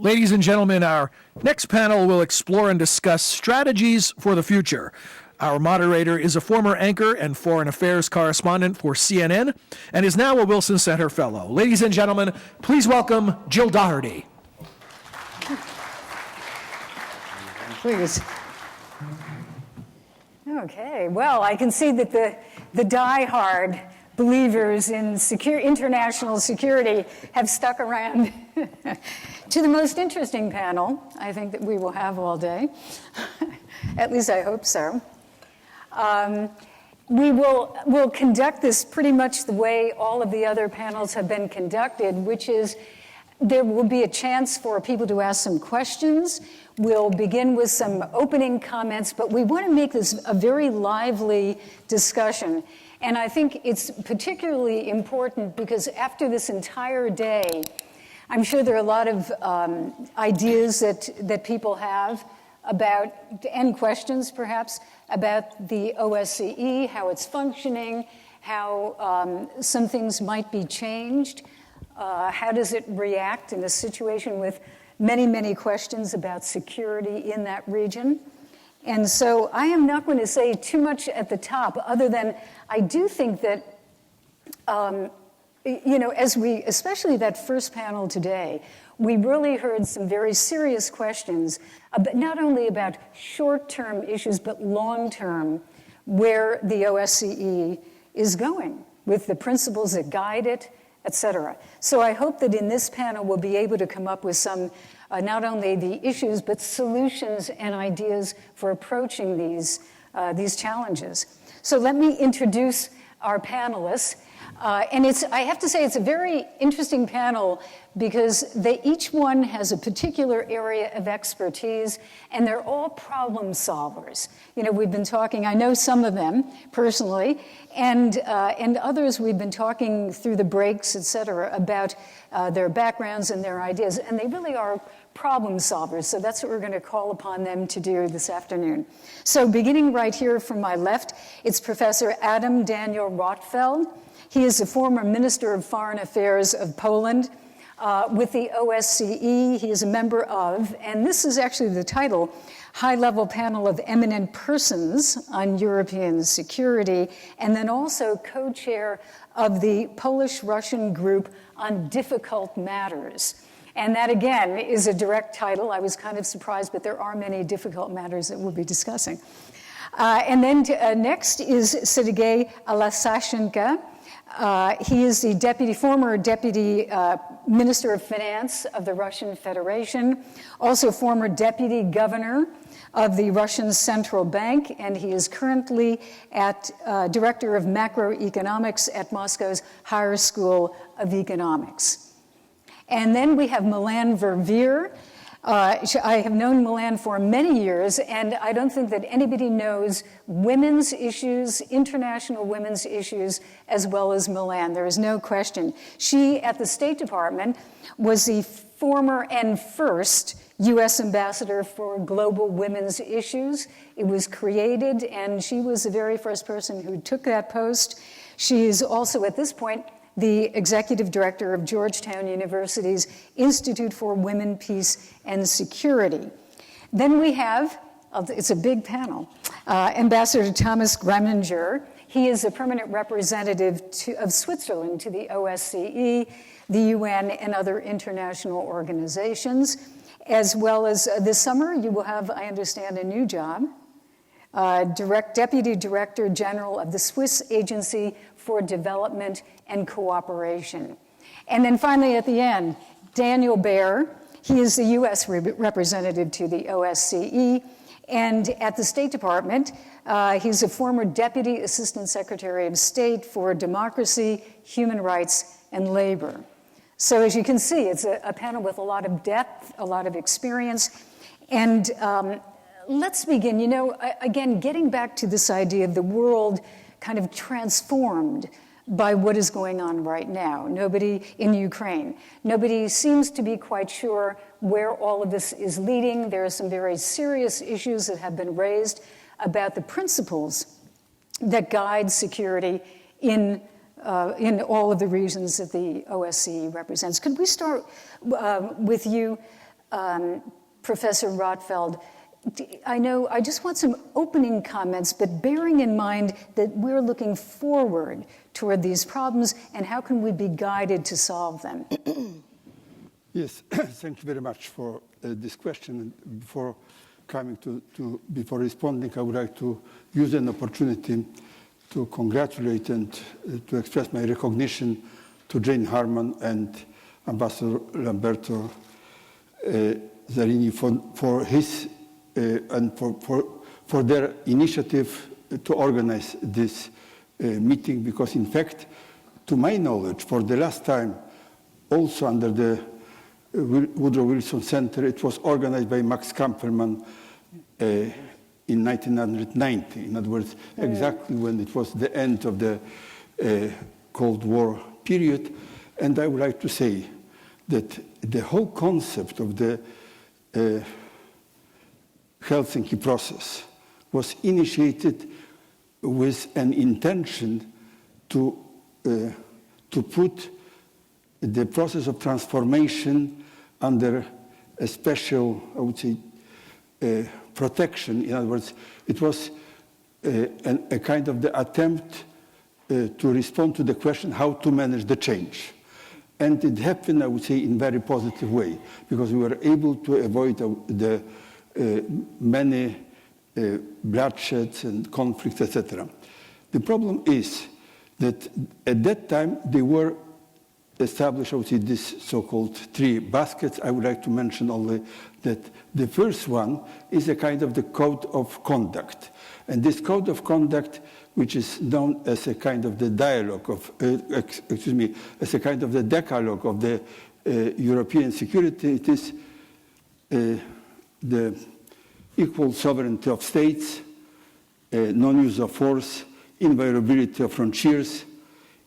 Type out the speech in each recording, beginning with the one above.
Ladies and gentlemen, our next panel will explore and discuss strategies for the future. Our moderator is a former anchor and foreign affairs correspondent for CNN and is now a Wilson Center Fellow. Ladies and gentlemen, please welcome Jill Doherty. Please. Okay, well, I can see that the die-hard believers in international security have stuck around to the most interesting panel, I think, that we will have all day. At least I hope so. We'll conduct this pretty much the way all of the other panels have been conducted, which is there will be a chance for people to ask some questions. We'll begin with some opening comments, but we want to make this a very lively discussion. And I think it's particularly important because after this entire day, I'm sure there are a lot of ideas that people have about, and questions perhaps, about the OSCE, how it's functioning, how some things might be changed, how does it react in a situation with many, many questions about security in that region. And so I am not going to say too much at the top, other than I do think that, especially that first panel today, we really heard some very serious questions, not only about short-term issues, but long-term, where the OSCE is going with the principles that guide it, et cetera. So I hope that in this panel we'll be able to come up with some, not only the issues, but solutions and ideas for approaching these challenges. So let me introduce our panelists. And I have to say, it's a very interesting panel because each one has a particular area of expertise, and they're all problem solvers. You know, we've been talking, I know some of them personally, and others we've been talking through the breaks, et cetera, about their backgrounds and their ideas, and they really are problem solvers, so that's what we're going to call upon them to do this afternoon. So beginning right here from my left, it's Professor Adam Daniel Rotfeld. He is a former Minister of Foreign Affairs of Poland. With the OSCE, he is a member of, and this is actually the title, High-Level Panel of Eminent Persons on European Security, and then also co-chair of the Polish-Russian Group on Difficult Matters. And that, again, is a direct title. I was kind of surprised, but there are many difficult matters that we'll be discussing. And then next is Sergei Alasashenko. He is the former deputy Minister of Finance of the Russian Federation, also former deputy governor of the Russian Central Bank, and he is currently director of macroeconomics at Moscow's Higher School of Economics. And then we have Milan Verveer. I have known Milan for many years, and I don't think that anybody knows women's issues, international women's issues, as well as Milan. There is no question. She, at the State Department, was the former and first U.S. ambassador for global women's issues. It was created, and she was the very first person who took that post. She is also, at this point, the executive director of Georgetown University's Institute for Women, Peace, and Security. Then we have, it's a big panel, Ambassador Thomas Greminger. He is a permanent representative of Switzerland to the OSCE, the UN, and other international organizations. As well as this summer, you will have, I understand, a new job. Deputy Director General of the Swiss Agency for Development and Cooperation. And then finally at the end, Daniel Baer. He is the U.S. representative to the OSCE. And at the State Department, he's a former Deputy Assistant Secretary of State for Democracy, Human Rights, and Labor. So as you can see, it's a panel with a lot of depth, a lot of experience. And let's begin, again, getting back to this idea of the world kind of transformed by what is going on right now. Nobody in Ukraine. Nobody seems to be quite sure where all of this is leading. There are some very serious issues that have been raised about the principles that guide security in all of the regions that the OSCE represents. Could we start with you, Professor Rotfeld, I just want some opening comments, but bearing in mind that we're looking forward toward these problems, and how can we be guided to solve them? Yes, thank you very much for this question. Before before responding, I would like to use an opportunity to congratulate and to express my recognition to Jane Harman and Ambassador Lamberto Zarini for his and for their initiative to organize this meeting, because in fact, to my knowledge, for the last time, also under the Woodrow Wilson Center, it was organized by Max Kamperman in 1990. In other words, exactly when it was the end of the Cold War period. And I would like to say that the whole concept of the Helsinki process was initiated with an intention to put the process of transformation under a special, I would say, protection. In other words, it was a kind of the attempt to respond to the question how to manage the change. And it happened, I would say, in a very positive way, because we were able to avoid the many bloodsheds and conflicts, etc. The problem is that at that time they were established, I would say, these so-called 3 baskets. I would like to mention only that the first one is a kind of the code of conduct. And this code of conduct, which is known as a kind of the dialogue of, as a kind of the decalogue of the European security, it is the equal sovereignty of states, non-use of force, inviolability of frontiers,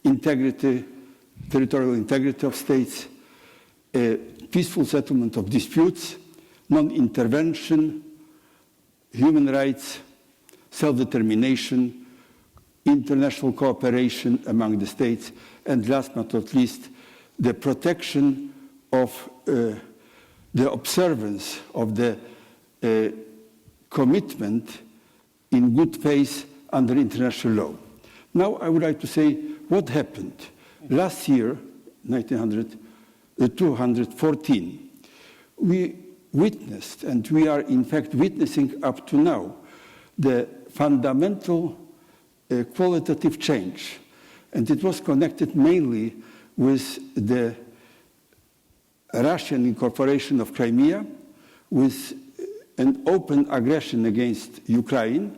integrity, territorial integrity of states, peaceful settlement of disputes, non-intervention, human rights, self-determination, international cooperation among the states, and last but not least, the protection of the observance of the commitment in good faith under international law. Now I would like to say what happened. Last year, 214, we witnessed, and we are in fact witnessing up to now, the fundamental qualitative change. And it was connected mainly with the Russian incorporation of Crimea, with an open aggression against Ukraine,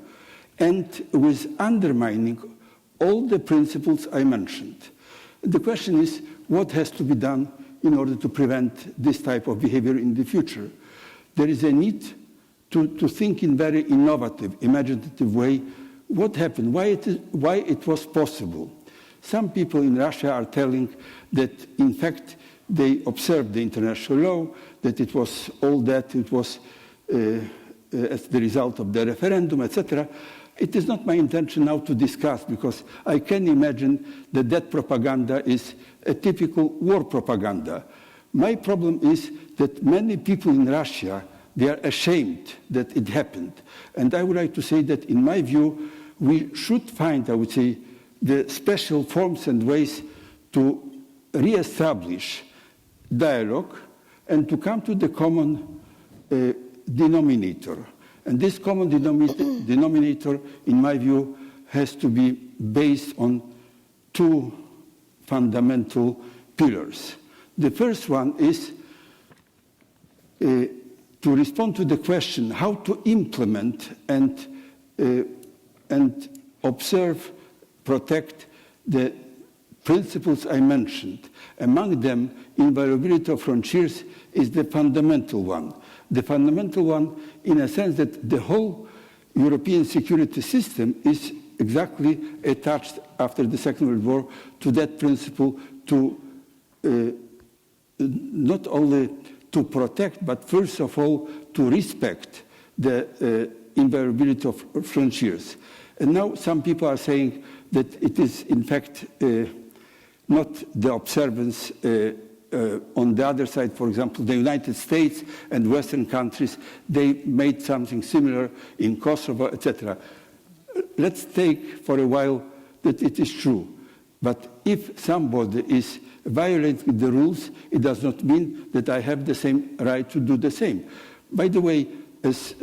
and with undermining all the principles I mentioned. The question is, what has to be done in order to prevent this type of behavior in the future? There is a need to think in very innovative, imaginative way. What happened? Why it was possible? Some people in Russia are telling that, in fact, they observed the international law, that it was all that, it was as the result of the referendum, etc. It is not my intention now to discuss, because I can imagine that that propaganda is a typical war propaganda. My problem is that many people in Russia, they are ashamed that it happened. And I would like to say that, in my view, we should find, I would say, the special forms and ways to re-establish dialogue and to come to the common denominator. And this common denominator, in my view, has to be based on 2 fundamental pillars. The first one is to respond to the question how to implement and observe, protect the principles I mentioned. Among them, inviolability of frontiers is the fundamental one. The fundamental one in a sense that the whole European security system is exactly attached after the Second World War to that principle, to not only to protect, but first of all to respect the inviolability of frontiers. And now some people are saying that it is in fact not the observance on the other side, for example, the United States and Western countries, they made something similar in Kosovo, etc. Let's take for a while that it is true. But if somebody is violating the rules, it does not mean that I have the same right to do the same. By the way, as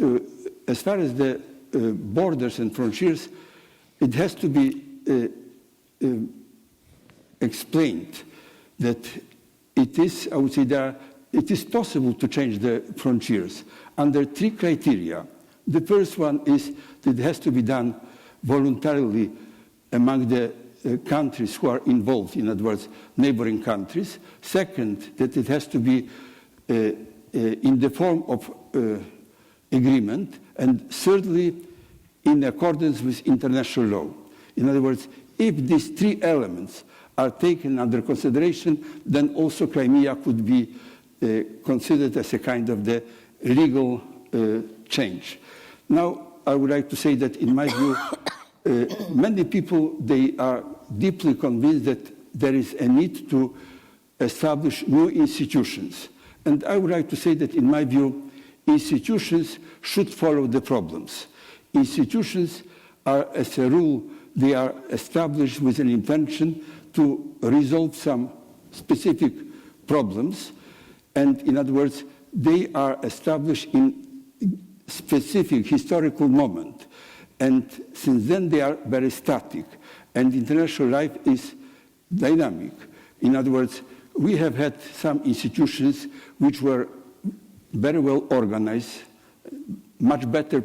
far as the borders and frontiers, it has to be explained that it is, I would say, it is possible to change the frontiers under 3 criteria. The first one is that it has to be done voluntarily among the countries who are involved, in other words, neighboring countries. Second, that it has to be in the form of agreement. And thirdly, in accordance with international law. In other words, if these 3 elements are taken under consideration, then also Crimea could be considered as a kind of the legal change. Now, I would like to say that in my view, many people, they are deeply convinced that there is a need to establish new institutions. And I would like to say that in my view, institutions should follow the problems. Institutions are, as a rule, they are established with an intention to resolve some specific problems. And in other words, they are established in specific historical moment. And since then, they are very static. And international life is dynamic. In other words, we have had some institutions which were very well organized, much better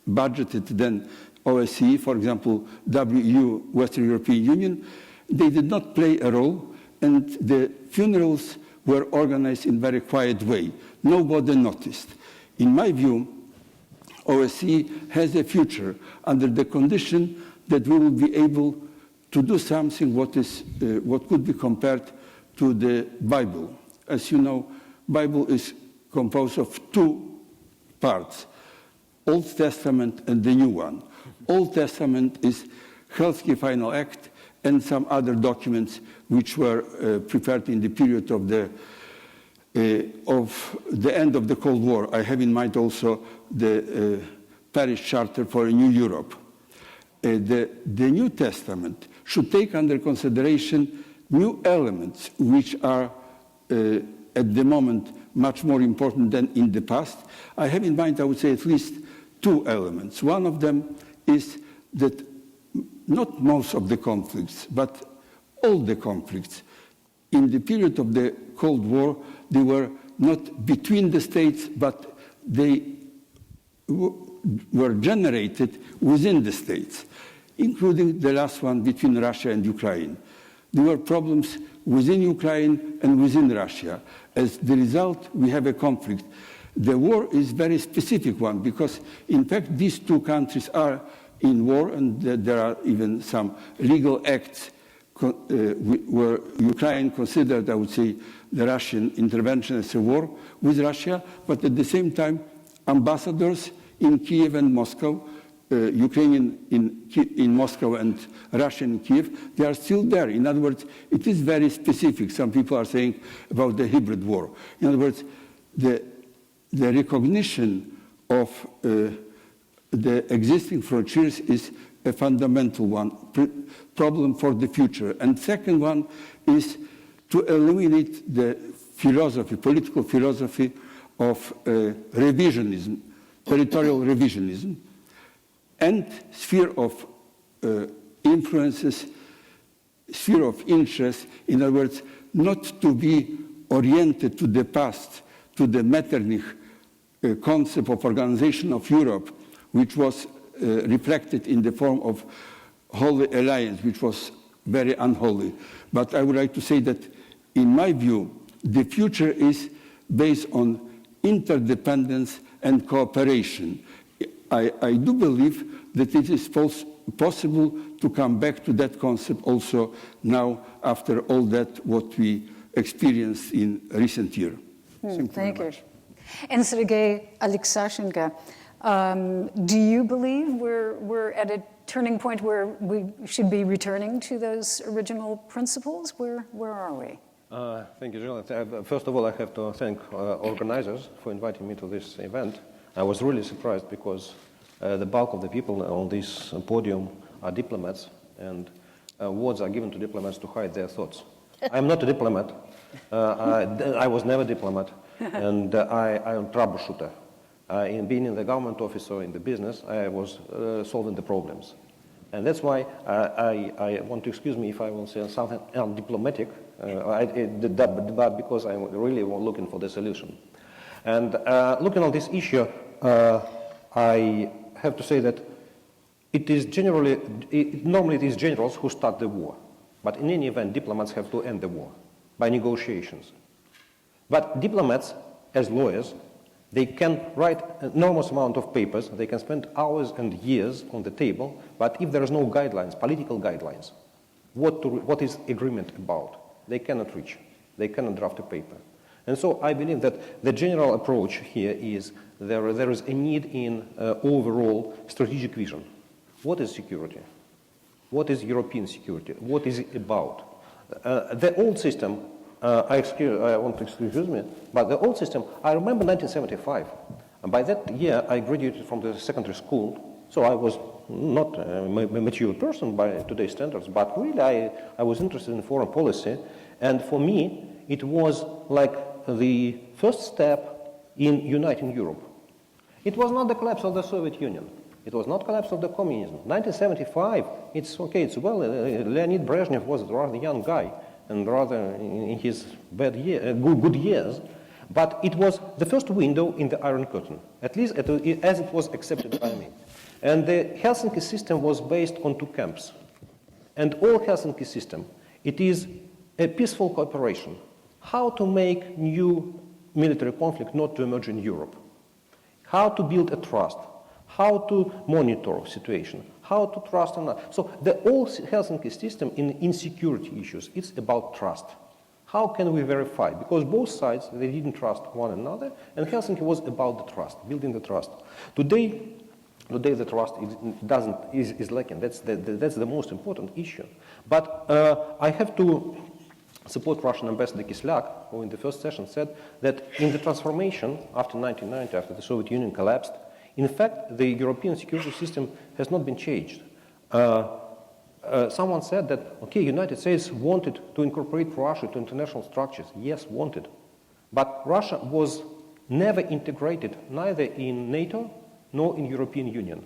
budgeted than OSCE, for example, WEU, Western European Union. They did not play a role, and the funerals were organized in a very quiet way. Nobody noticed. In my view, OSCE has a future under the condition that we will be able to do something what could be compared to the Bible. As you know, Bible is composed of 2 parts, Old Testament and the new one. Old Testament is Helsinki Final Act and some other documents which were prepared in the period of the end of the Cold War. I have in mind also the Paris Charter for a New Europe. The New Testament should take under consideration new elements which are at the moment much more important than in the past. I have in mind, I would say, at least 2 elements. One of them is that not most of the conflicts, but all the conflicts in the period of the Cold War, they were not between the states, but they were generated within the states, including the last one between Russia and Ukraine. There were problems within Ukraine and within Russia. As the result, we have a conflict. The war is a very specific one because, in fact, these 2 countries are in war, and there are even some legal acts where Ukraine considered, I would say, the Russian intervention as a war with Russia, but at the same time, ambassadors in Kiev and Moscow, Ukrainian in Moscow and Russian in Kiev, they are still there. In other words, it is very specific. Some people are saying about the hybrid war. In other words, the recognition of the existing frontiers is a fundamental one, problem for the future. And second one is to eliminate the philosophy, political philosophy of revisionism, territorial revisionism, and sphere of influences, sphere of interest, in other words, not to be oriented to the past, to the Metternich concept of organization of Europe, which was reflected in the form of Holy Alliance, which was very unholy. But I would like to say that, in my view, the future is based on interdependence and cooperation. I do believe that it is possible to come back to that concept also now, after all that what we experienced in recent years. Thank you. And Sergei Alexashenko, do you believe we're at a turning point where we should be returning to those original principles? Where are we? Thank you, Julian. First of all, I have to thank organizers for inviting me to this event. I was really surprised because the bulk of the people on this podium are diplomats, and words are given to diplomats to hide their thoughts. I'm not a diplomat. I was never a diplomat, and I am a troubleshooter. In being in the government office or in the business, I was solving the problems. And that's why I want to excuse me if I will say something undiplomatic, but because I'm really looking for the solution. And looking at this issue, I have to say that it is normally it is generals who start the war. But in any event, diplomats have to end the war by negotiations. But diplomats, as lawyers, they can write an enormous amount of papers, they can spend hours and years on the table, but if there is no guidelines, political guidelines, what is agreement about, they cannot reach, they cannot draft a paper. And so I believe that the general approach here is there is a need in overall strategic vision. What is security? What is European security? What is it about? The old system, I want to excuse me, but the old system, I remember 1975. And by that year, I graduated from the secondary school, so I was not a mature person by today's standards, but really I was interested in foreign policy, and for me, it was like the first step in uniting Europe. It was not the collapse of the Soviet Union. It was not collapse of the communism. 1975, it's okay, it's well, Leonid Brezhnev was a rather young guy, and rather in his good years, but it was the first window in the Iron Curtain, at least as it was accepted by me. And the Helsinki system was based on two camps. And all Helsinki system, it is a peaceful cooperation. How to make new military conflict not to emerge in Europe. How to build a trust. How to monitor situation. How to trust another. So the whole Helsinki system in security issues, it's about trust. How can we verify? Because both sides, they didn't trust one another, and Helsinki was about the trust, building the trust. Today the trust is lacking. That's the most important issue. But I have to support Russian Ambassador Kislyak, who in the first session said that in the transformation after 1990, after the Soviet Union collapsed, in fact, the European security system has not been changed. Someone said that, okay, United States wanted to incorporate Russia to international structures. Yes, wanted. But Russia was never integrated neither in NATO nor in European Union.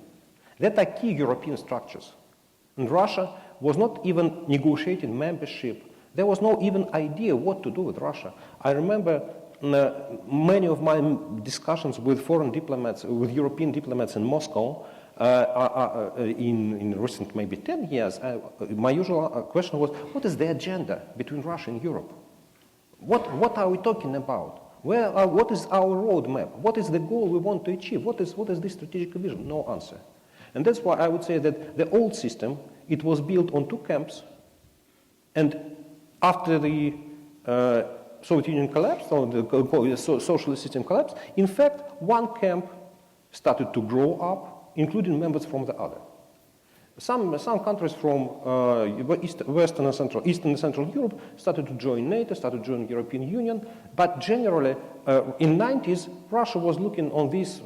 That are key European structures. And Russia was not even negotiating membership. There was no even idea what to do with Russia. I remember many of my discussions with foreign diplomats, with European diplomats in Moscow, in recent maybe 10 years, my usual question was, what is the agenda between Russia and Europe? What are we talking about? What is our roadmap? What is the goal we want to achieve? What is this strategic vision? No answer. And that's why I would say that the old system, it was built on two camps, and after the Soviet Union collapsed, or the socialist system collapsed, in fact, one camp started to grow up, including members from the other. Some countries from Eastern and Central Europe started to join NATO, started to join the European Union, but generally, in the 90s, Russia was looking on this,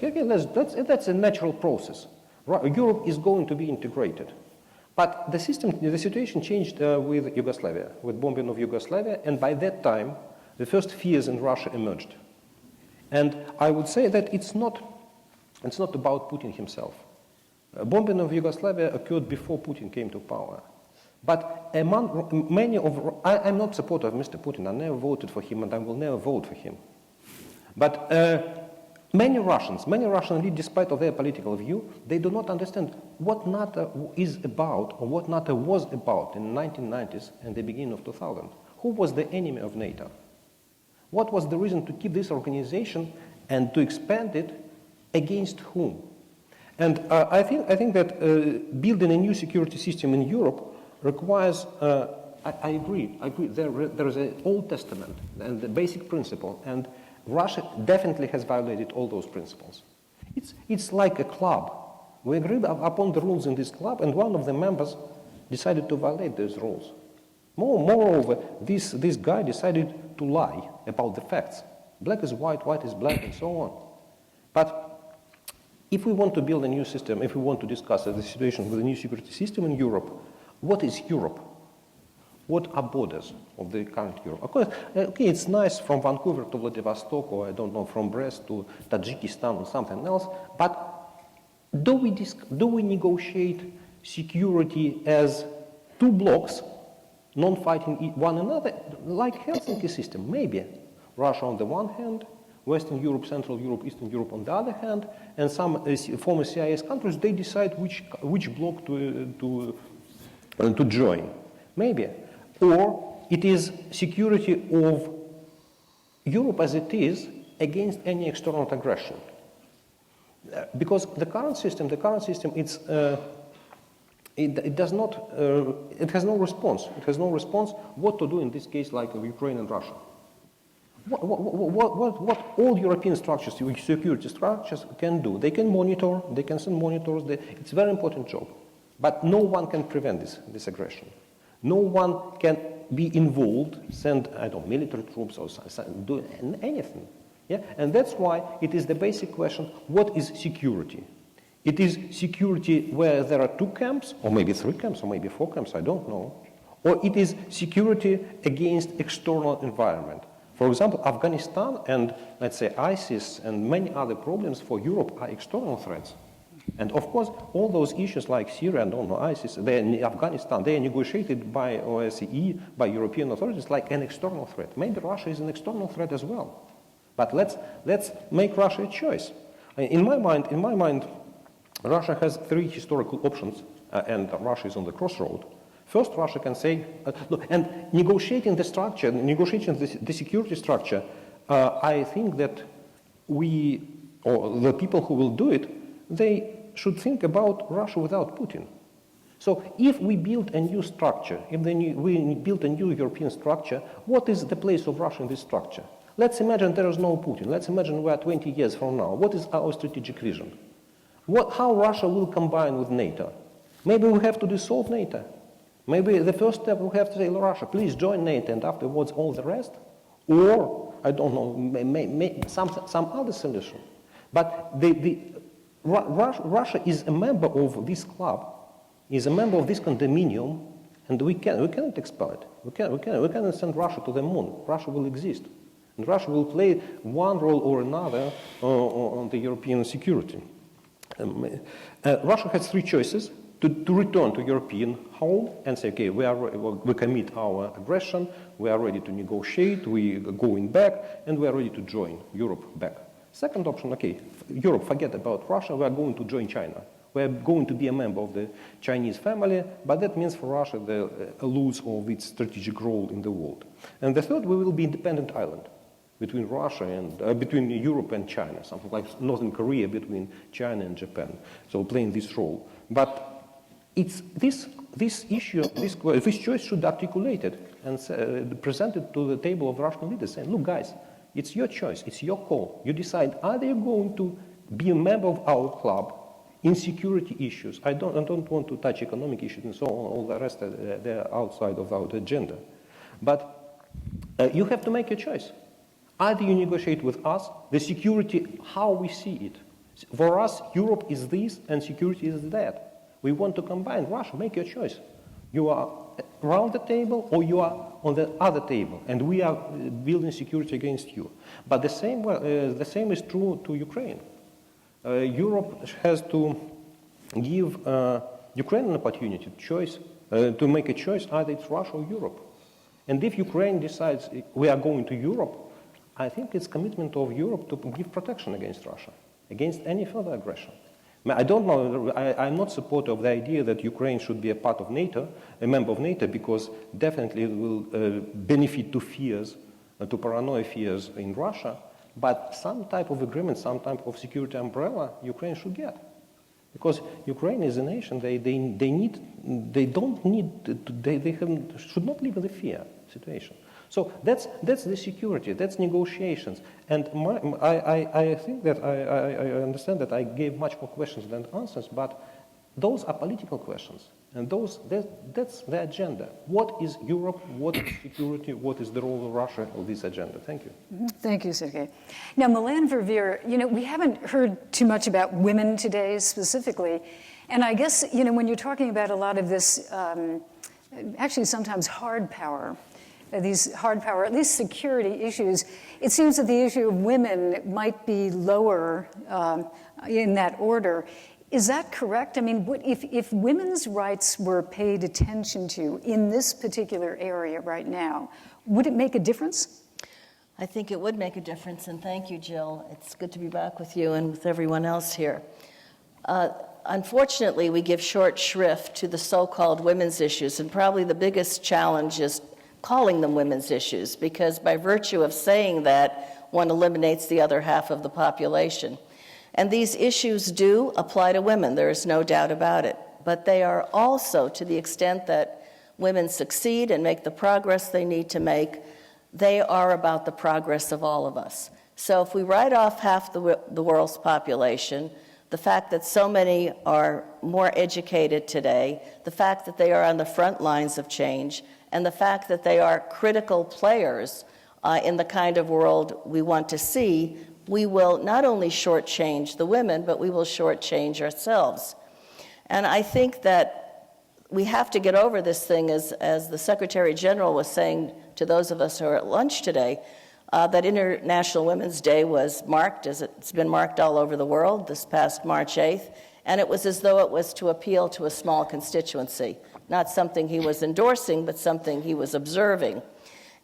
okay, that's a natural process. Europe is going to be integrated. But the situation changed with Yugoslavia, with bombing of Yugoslavia, and by that time, the first fears in Russia emerged. And I would say that it's not about Putin himself. Bombing of Yugoslavia occurred before Putin came to power. But among many of, I'm not a supporter of Mr. Putin. I never voted for him, and I will never vote for him. But many Russians, despite of their political view, they do not understand what NATO is about, or what NATO was about in the 1990s and the beginning of 2000. Who was the enemy of NATO? What was the reason to keep this organization and to expand it against whom? And I think that building a new security system in Europe requires, I agree, there is an Old Testament and the basic principle, and Russia definitely has violated all those principles. It's like a club. We agreed upon the rules in this club, and one of the members decided to violate those rules. Moreover, this guy decided to lie about the facts. Black is white, white is black, and so on. But if we want to build a new system, if we want to discuss the situation with a new security system in Europe, what is Europe? What are borders of the current Europe? Of course, okay, it's nice from Vancouver to Vladivostok, or I don't know, from Brest to Tajikistan or something else, but do we negotiate security as two blocks, non-fighting one another, like Helsinki system? Maybe. Russia on the one hand, Western Europe, Central Europe, Eastern Europe on the other hand, and some former CIS countries, they decide which bloc to join. Maybe. Or it is security of Europe as it is against any external aggression. Because the current system, it's, it does not, it has no response. It has no response what to do in this case like Ukraine and Russia. What all European structures, security structures can do? They can monitor, they can send monitors, it's a very important job. But no one can prevent this aggression. No one can be involved, send, I don't know, military troops or do anything. Yeah? And that's why it is the basic question, what is security? It is security where there are two camps, or maybe three camps, or maybe four camps, I don't know. Or it is security against external environment. For example, Afghanistan and, let's say, ISIS and many other problems for Europe are external threats. And of course, all those issues like Syria and ISIS, Afghanistan, they are negotiated by OSCE, by European authorities like an external threat. Maybe Russia is an external threat as well. But let's make Russia a choice. In my mind, Russia has three historical options, and Russia is on the crossroad. First, Russia can say, look, and negotiating the structure, negotiating the security structure, I think that we, or the people who will do it, they should think about Russia without Putin. So if we build a new structure, if we build a new European structure, what is the place of Russia in this structure? Let's imagine there is no Putin. Let's imagine we are 20 years from now. What is our strategic vision? How Russia will combine with NATO? Maybe we have to dissolve NATO. Maybe the first step we have to say, Russia, please join NATO, and afterwards all the rest. Or, I don't know, some other solution. But Russia is a member of this club, is a member of this condominium, and we cannot expel it. We cannot send Russia to the moon. Russia will exist. And Russia will play one role or another on the European security. Russia has three choices: to return to European home and say, okay, we commit our aggression, we are ready to negotiate, we are going back, and we are ready to join Europe back. Second option, okay, Europe, forget about Russia, we are going to join China. We are going to be a member of the Chinese family, but that means for Russia the lose of its strategic role in the world. And the third, we will be independent island between Russia and between Europe and China, something like Northern Korea between China and Japan. So playing this role. But it's this issue, this choice should be articulated and presented to the table of Russian leaders, saying, look, guys, it's your choice, it's your call. You decide, are you going to be a member of our club in security issues? I don't want to touch economic issues and so on, all the rest, they're outside of our agenda. But you have to make a choice. Either you negotiate with us, the security, how we see it. For us, Europe is this and security is that. We want to combine. Russia, make your choice. You are around the table or you are on the other table, and we are building security against you. But the same is true to Ukraine. Europe has to give Ukraine an opportunity to make a choice, either it's Russia or Europe. And if Ukraine decides we are going to Europe, I think it's commitment of Europe to give protection against Russia, against any further aggression. I don't know, I'm not supporter of the idea that Ukraine should be a part of NATO, a member of NATO, because definitely it will benefit to fears, to paranoia fears in Russia, but some type of agreement, some type of security umbrella Ukraine should get. Because Ukraine is a nation, they should not live in the fear situation. So that's the security, that's negotiations. And I think that I understand that I gave much more questions than answers, but those are political questions. And that's the agenda. What is Europe? What is security? What is the role of Russia of this agenda? Thank you. Thank you, Sergei. Now, Milan Verveer, we haven't heard too much about women today specifically. And I guess, when you're talking about a lot of this, actually sometimes hard power, these hard power, at least security issues, it seems that the issue of women might be lower in that order. Is that correct? I mean, if women's rights were paid attention to in this particular area right now, would it make a difference? I think it would make a difference, and thank you, Jill. It's good to be back with you and with everyone else here. Unfortunately, we give short shrift to the so-called women's issues, and probably the biggest challenge is calling them women's issues, because by virtue of saying that, one eliminates the other half of the population. And these issues do apply to women, there is no doubt about it. But they are also, to the extent that women succeed and make the progress they need to make, they are about the progress of all of us. So if we write off half the world's population, the fact that so many are more educated today, the fact that they are on the front lines of change, and the fact that they are critical players in the kind of world we want to see, we will not only shortchange the women, but we will shortchange ourselves. And I think that we have to get over this thing, as the Secretary General was saying to those of us who are at lunch today, that International Women's Day was marked, as it's been marked all over the world, this past March 8th, and it was as though it was to appeal to a small constituency, not something he was endorsing, but something he was observing.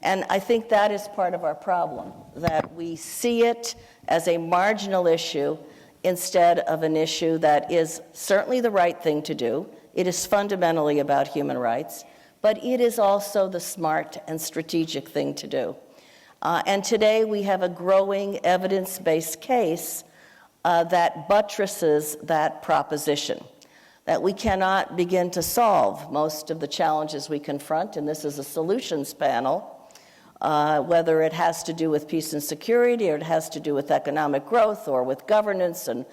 And I think that is part of our problem, that we see it as a marginal issue instead of an issue that is certainly the right thing to do. It is fundamentally about human rights, but it is also the smart and strategic thing to do. And today we have a growing evidence-based case that buttresses that proposition, that we cannot begin to solve most of the challenges we confront, and this is a solutions panel, whether it has to do with peace and security, or it has to do with economic growth, or with governance and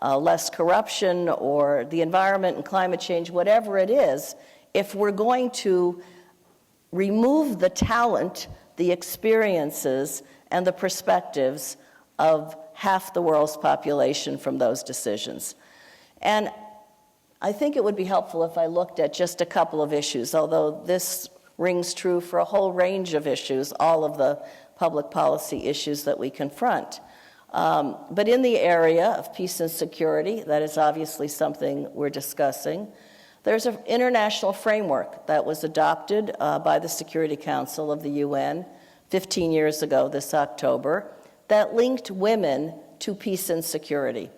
less corruption, or the environment and climate change, whatever it is, if we're going to remove the talent, the experiences, and the perspectives of half the world's population from those decisions. And I think it would be helpful if I looked at just a couple of issues, although this rings true for a whole range of issues, all of the public policy issues that we confront. But in the area of peace and security, that is obviously something we're discussing. There's an international framework that was adopted by the Security Council of the UN 15 years ago this October that linked women to peace and security.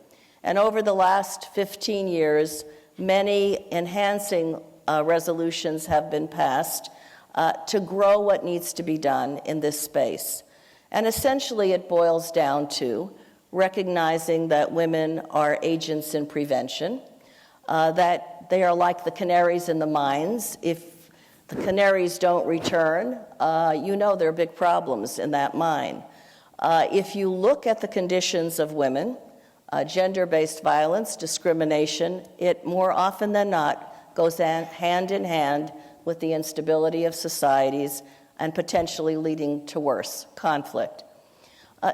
And over the last 15 years, many enhancing resolutions have been passed to grow what needs to be done in this space. And essentially it boils down to recognizing that women are agents in prevention, that they are like the canaries in the mines. If the canaries don't return, there are big problems in that mine. If you look at the conditions of women, gender-based violence, discrimination, it more often than not goes hand in hand with the instability of societies and potentially leading to worse conflict.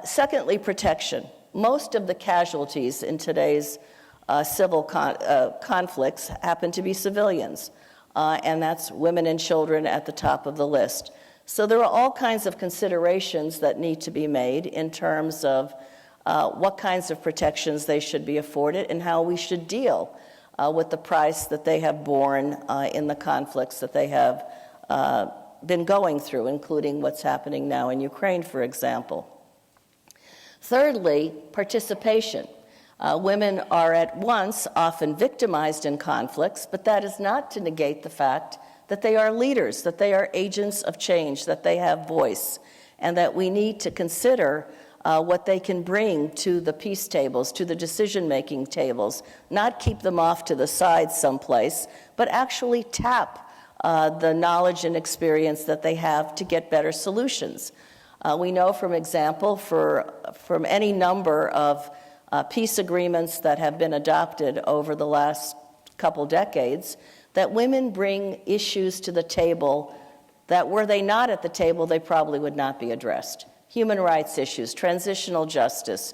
Secondly, protection. Most of the casualties in today's civil conflicts happen to be civilians, and that's women and children at the top of the list. So there are all kinds of considerations that need to be made in terms of what kinds of protections they should be afforded and how we should deal with the price that they have borne in the conflicts that they have been going through, including what's happening now in Ukraine, for example. Thirdly, participation. Women are at once often victimized in conflicts, but that is not to negate the fact that they are leaders, that they are agents of change, that they have voice, and that we need to consider what they can bring to the peace tables, to the decision-making tables, not keep them off to the side someplace, but actually tap the knowledge and experience that they have to get better solutions. We know, from example, from any number of peace agreements that have been adopted over the last couple decades, that women bring issues to the table that were they not at the table, they probably would not be addressed. Human rights issues, transitional justice,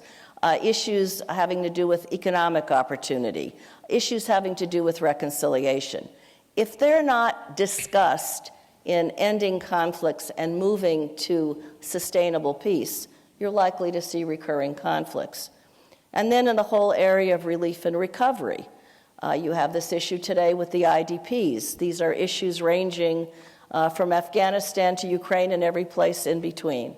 issues having to do with economic opportunity, issues having to do with reconciliation. If they're not discussed in ending conflicts and moving to sustainable peace, you're likely to see recurring conflicts. And then in the whole area of relief and recovery, you have this issue today with the IDPs. These are issues ranging from Afghanistan to Ukraine and every place in between.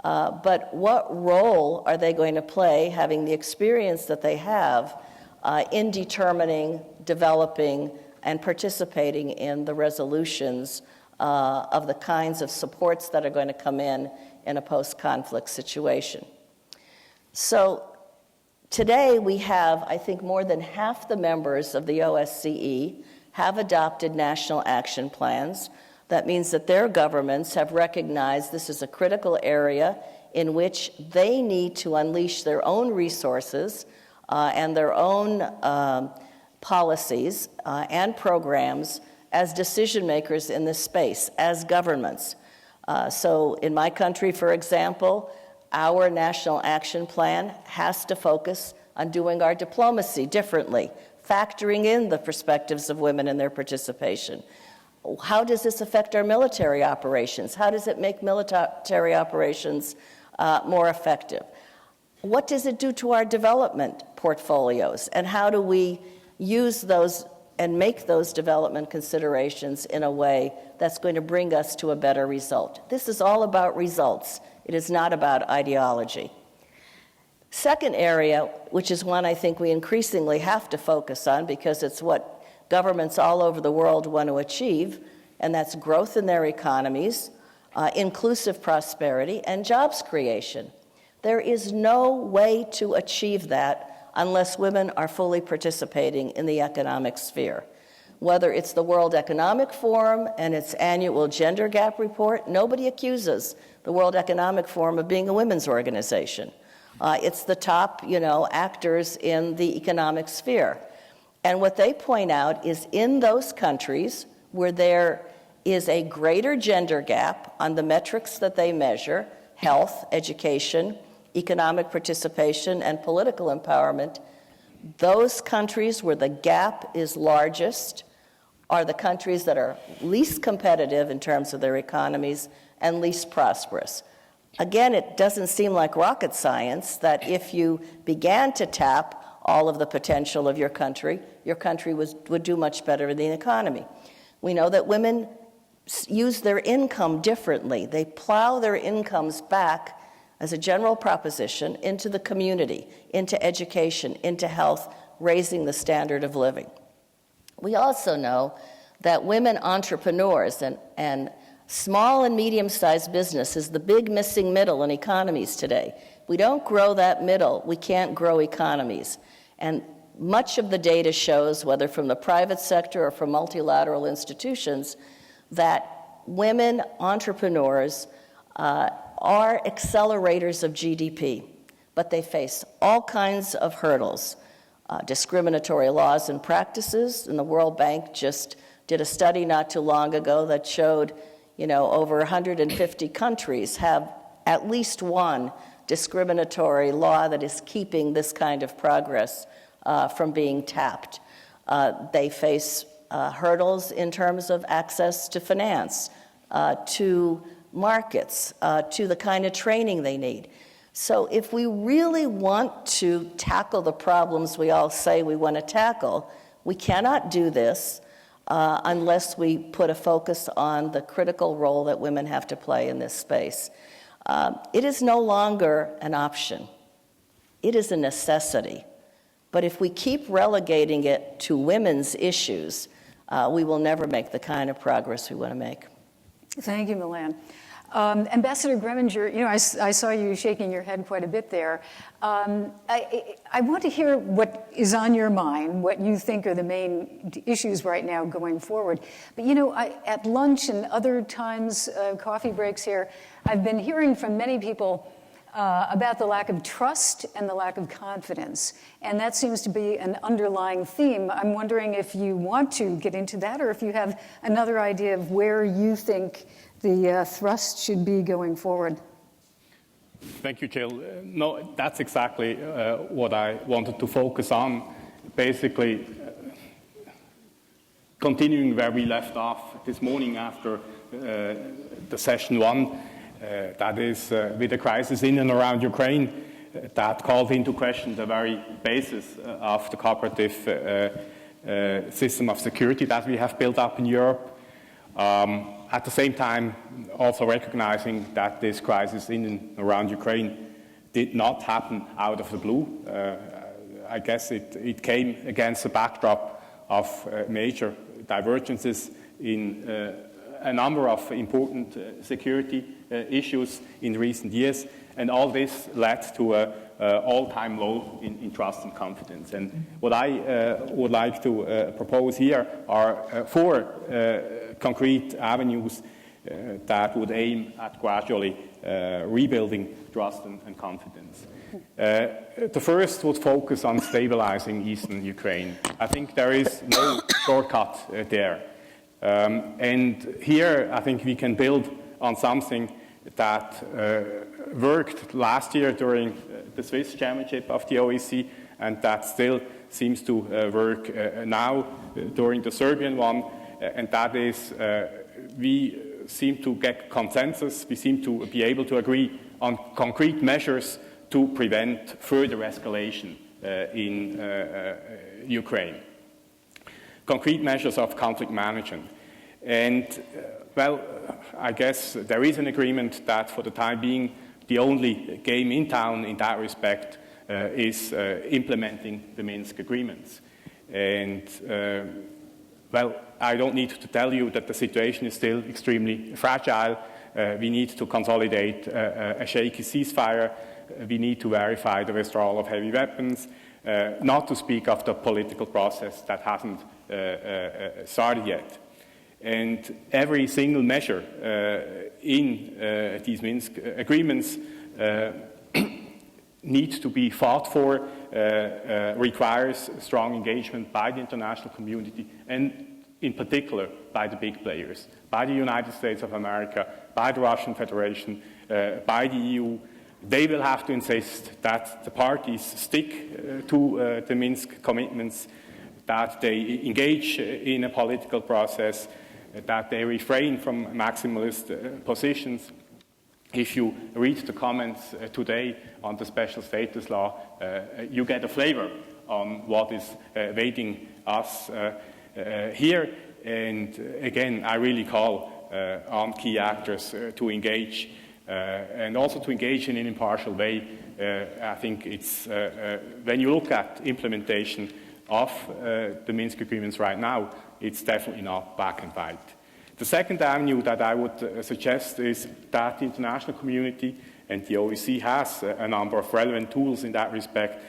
But what role are they going to play, having the experience that they have, in determining, developing, and participating in the resolutions of the kinds of supports that are going to come in a post-conflict situation? So today we have, I think, more than half the members of the OSCE have adopted national action plans. That means that their governments have recognized this is a critical area in which they need to unleash their own resources and their own policies and programs as decision makers in this space, as governments. So in my country, for example, our national action plan has to focus on doing our diplomacy differently, factoring in the perspectives of women and their participation. How does this affect our military operations? How does it make military operations more effective? What does it do to our development portfolios? And how do we use those and make those development considerations in a way that's going to bring us to a better result? This is all about results. It is not about ideology. Second area, which is one I think we increasingly have to focus on because it's what governments all over the world want to achieve, and that's growth in their economies, inclusive prosperity, and jobs creation. There is no way to achieve that unless women are fully participating in the economic sphere. Whether it's the World Economic Forum and its annual gender gap report, nobody accuses the World Economic Forum of being a women's organization. It's the top, actors in the economic sphere. And what they point out is in those countries where there is a greater gender gap on the metrics that they measure, health, education, economic participation, and political empowerment, those countries where the gap is largest are the countries that are least competitive in terms of their economies and least prosperous. Again, it doesn't seem like rocket science that if you began to tap all of the potential of your country would do much better in the economy. We know that women use their income differently. They plow their incomes back as a general proposition into the community, into education, into health, raising the standard of living. We also know that women entrepreneurs and small and medium-sized business is the big missing middle in economies today. If we don't grow that middle, we can't grow economies. And much of the data shows, whether from the private sector or from multilateral institutions, that women entrepreneurs are accelerators of GDP, but they face all kinds of hurdles. Discriminatory laws and practices, and the World Bank just did a study not too long ago that showed, over 150 countries have at least one discriminatory law that is keeping this kind of progress from being tapped. They face hurdles in terms of access to finance, to markets, to the kind of training they need. So if we really want to tackle the problems we all say we want to tackle, we cannot do this unless we put a focus on the critical role that women have to play in this space. It is no longer an option. It is a necessity. But if we keep relegating it to women's issues, we will never make the kind of progress we want to make. Thank you, Milan. Ambassador Greminger, I saw you shaking your head quite a bit there. I want to hear what is on your mind, what you think are the main issues right now going forward. But, at lunch and other times, coffee breaks here, I've been hearing from many people about the lack of trust and the lack of confidence. And that seems to be an underlying theme. I'm wondering if you want to get into that or if you have another idea of where you think the thrust should be going forward. Thank you, Jill. No, that's exactly what I wanted to focus on. Basically, continuing where we left off this morning after the session one, that is with the crisis in and around Ukraine, that called into question the very basis of the cooperative system of security that we have built up in Europe. At the same time, also recognizing that this crisis in and around Ukraine did not happen out of the blue. I guess it came against the backdrop of major divergences in a number of important security issues in recent years, and all this led to an all-time low in trust and confidence. And what I would like to propose here are four concrete avenues that would aim at gradually rebuilding trust and confidence. The first would focus on stabilizing eastern Ukraine. I think there is no shortcut there. And here I think we can build on something that worked last year during the Swiss chairmanship of the OSCE, and that still seems to work now during the Serbian one, and that is we seem to get consensus, we seem to be able to agree on concrete measures to prevent further escalation in Ukraine. Concrete measures of conflict management. And, well, I guess there is an agreement that for the time being, the only game in town in that respect is implementing the Minsk agreements. And, well, I don't need to tell you that the situation is still extremely fragile. We need to consolidate a shaky ceasefire. We need to verify the withdrawal of heavy weapons, not to speak of the political process that hasn't started yet. And every single measure in these Minsk agreements needs to be fought for, requires strong engagement by the international community, and in particular by the big players, by the United States of America, by the Russian Federation, by the EU. They will have to insist that the parties stick to the Minsk commitments, that they engage in a political process, that they refrain from maximalist positions. If you read the comments today on the special status law, you get a flavor on what is waiting us here. And again, I really call on key actors to engage and also to engage in an impartial way. I think it's, when you look at implementation of the Minsk agreements right now, it's definitely not black and white. The second avenue that I would suggest is that the international community, and the OSCE has a number of relevant tools in that respect,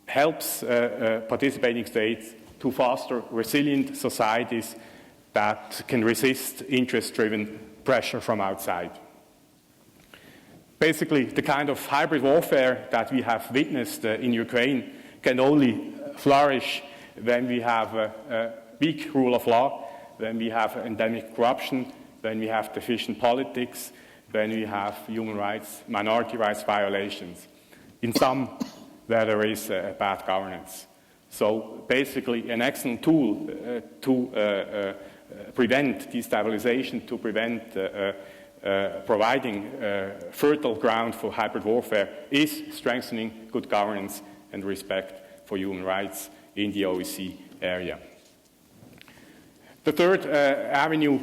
helps participating states to foster resilient societies that can resist interest-driven pressure from outside. Basically, the kind of hybrid warfare that we have witnessed in Ukraine can only flourish when we have a weak rule of law, when we have endemic corruption, when we have deficient politics, when we have human rights, minority rights violations. In some, where there is bad governance. So basically an excellent tool to prevent destabilization, to prevent providing fertile ground for hybrid warfare is strengthening good governance and respect for human rights in the OSCE area. The third avenue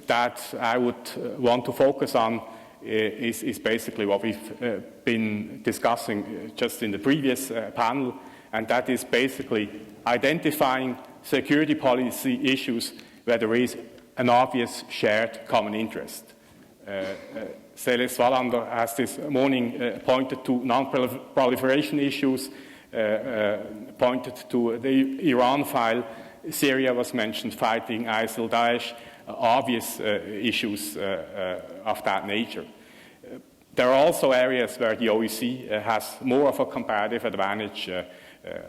that I would want to focus on is basically what we've been discussing just in the previous panel, and that is basically identifying security policy issues where there is an obvious shared common interest. Celeste Wallander has this morning pointed to non-proliferation issues, pointed to the Iran file. Syria was mentioned, fighting ISIL, Daesh, obvious issues of that nature. There are also areas where the OSCE has more of a comparative advantage,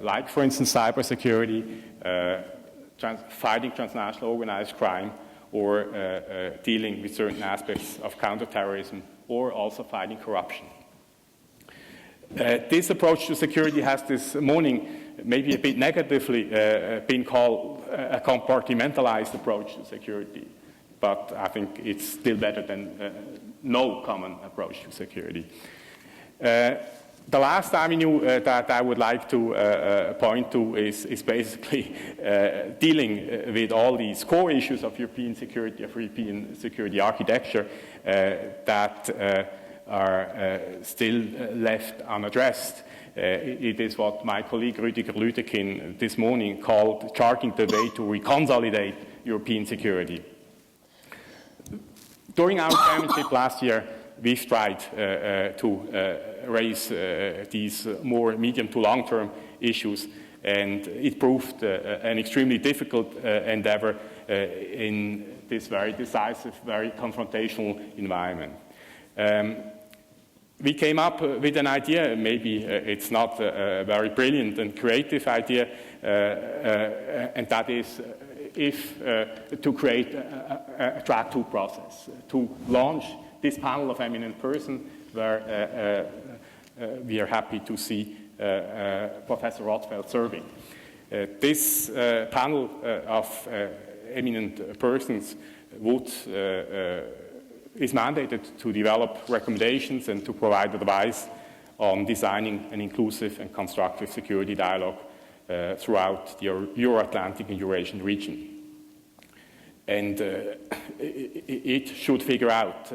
like, for instance, cybersecurity, fighting transnational organized crime, or dealing with certain aspects of counterterrorism, or also fighting corruption. This approach to security has this morning maybe a bit negatively been called a compartmentalized approach to security, but I think it's still better than no common approach to security. The last avenue that I would like to point to is basically dealing with all these core issues of European security architecture that are still left unaddressed. It is what my colleague Rüdiger Lüdekin this morning called charting the way to reconsolidate European security. During our chairmanship last year, we've tried to raise these more medium to long-term issues, and it proved an extremely difficult endeavor in this very decisive, very confrontational environment. We came up with an idea, maybe it's not a very brilliant and creative idea, and that is to create a track 2 process, to launch this panel of eminent persons where we are happy to see Professor Rothfeld serving. This panel of eminent persons is mandated to develop recommendations and to provide advice on designing an inclusive and constructive security dialogue throughout the Euro-Atlantic and Eurasian region. And it should figure out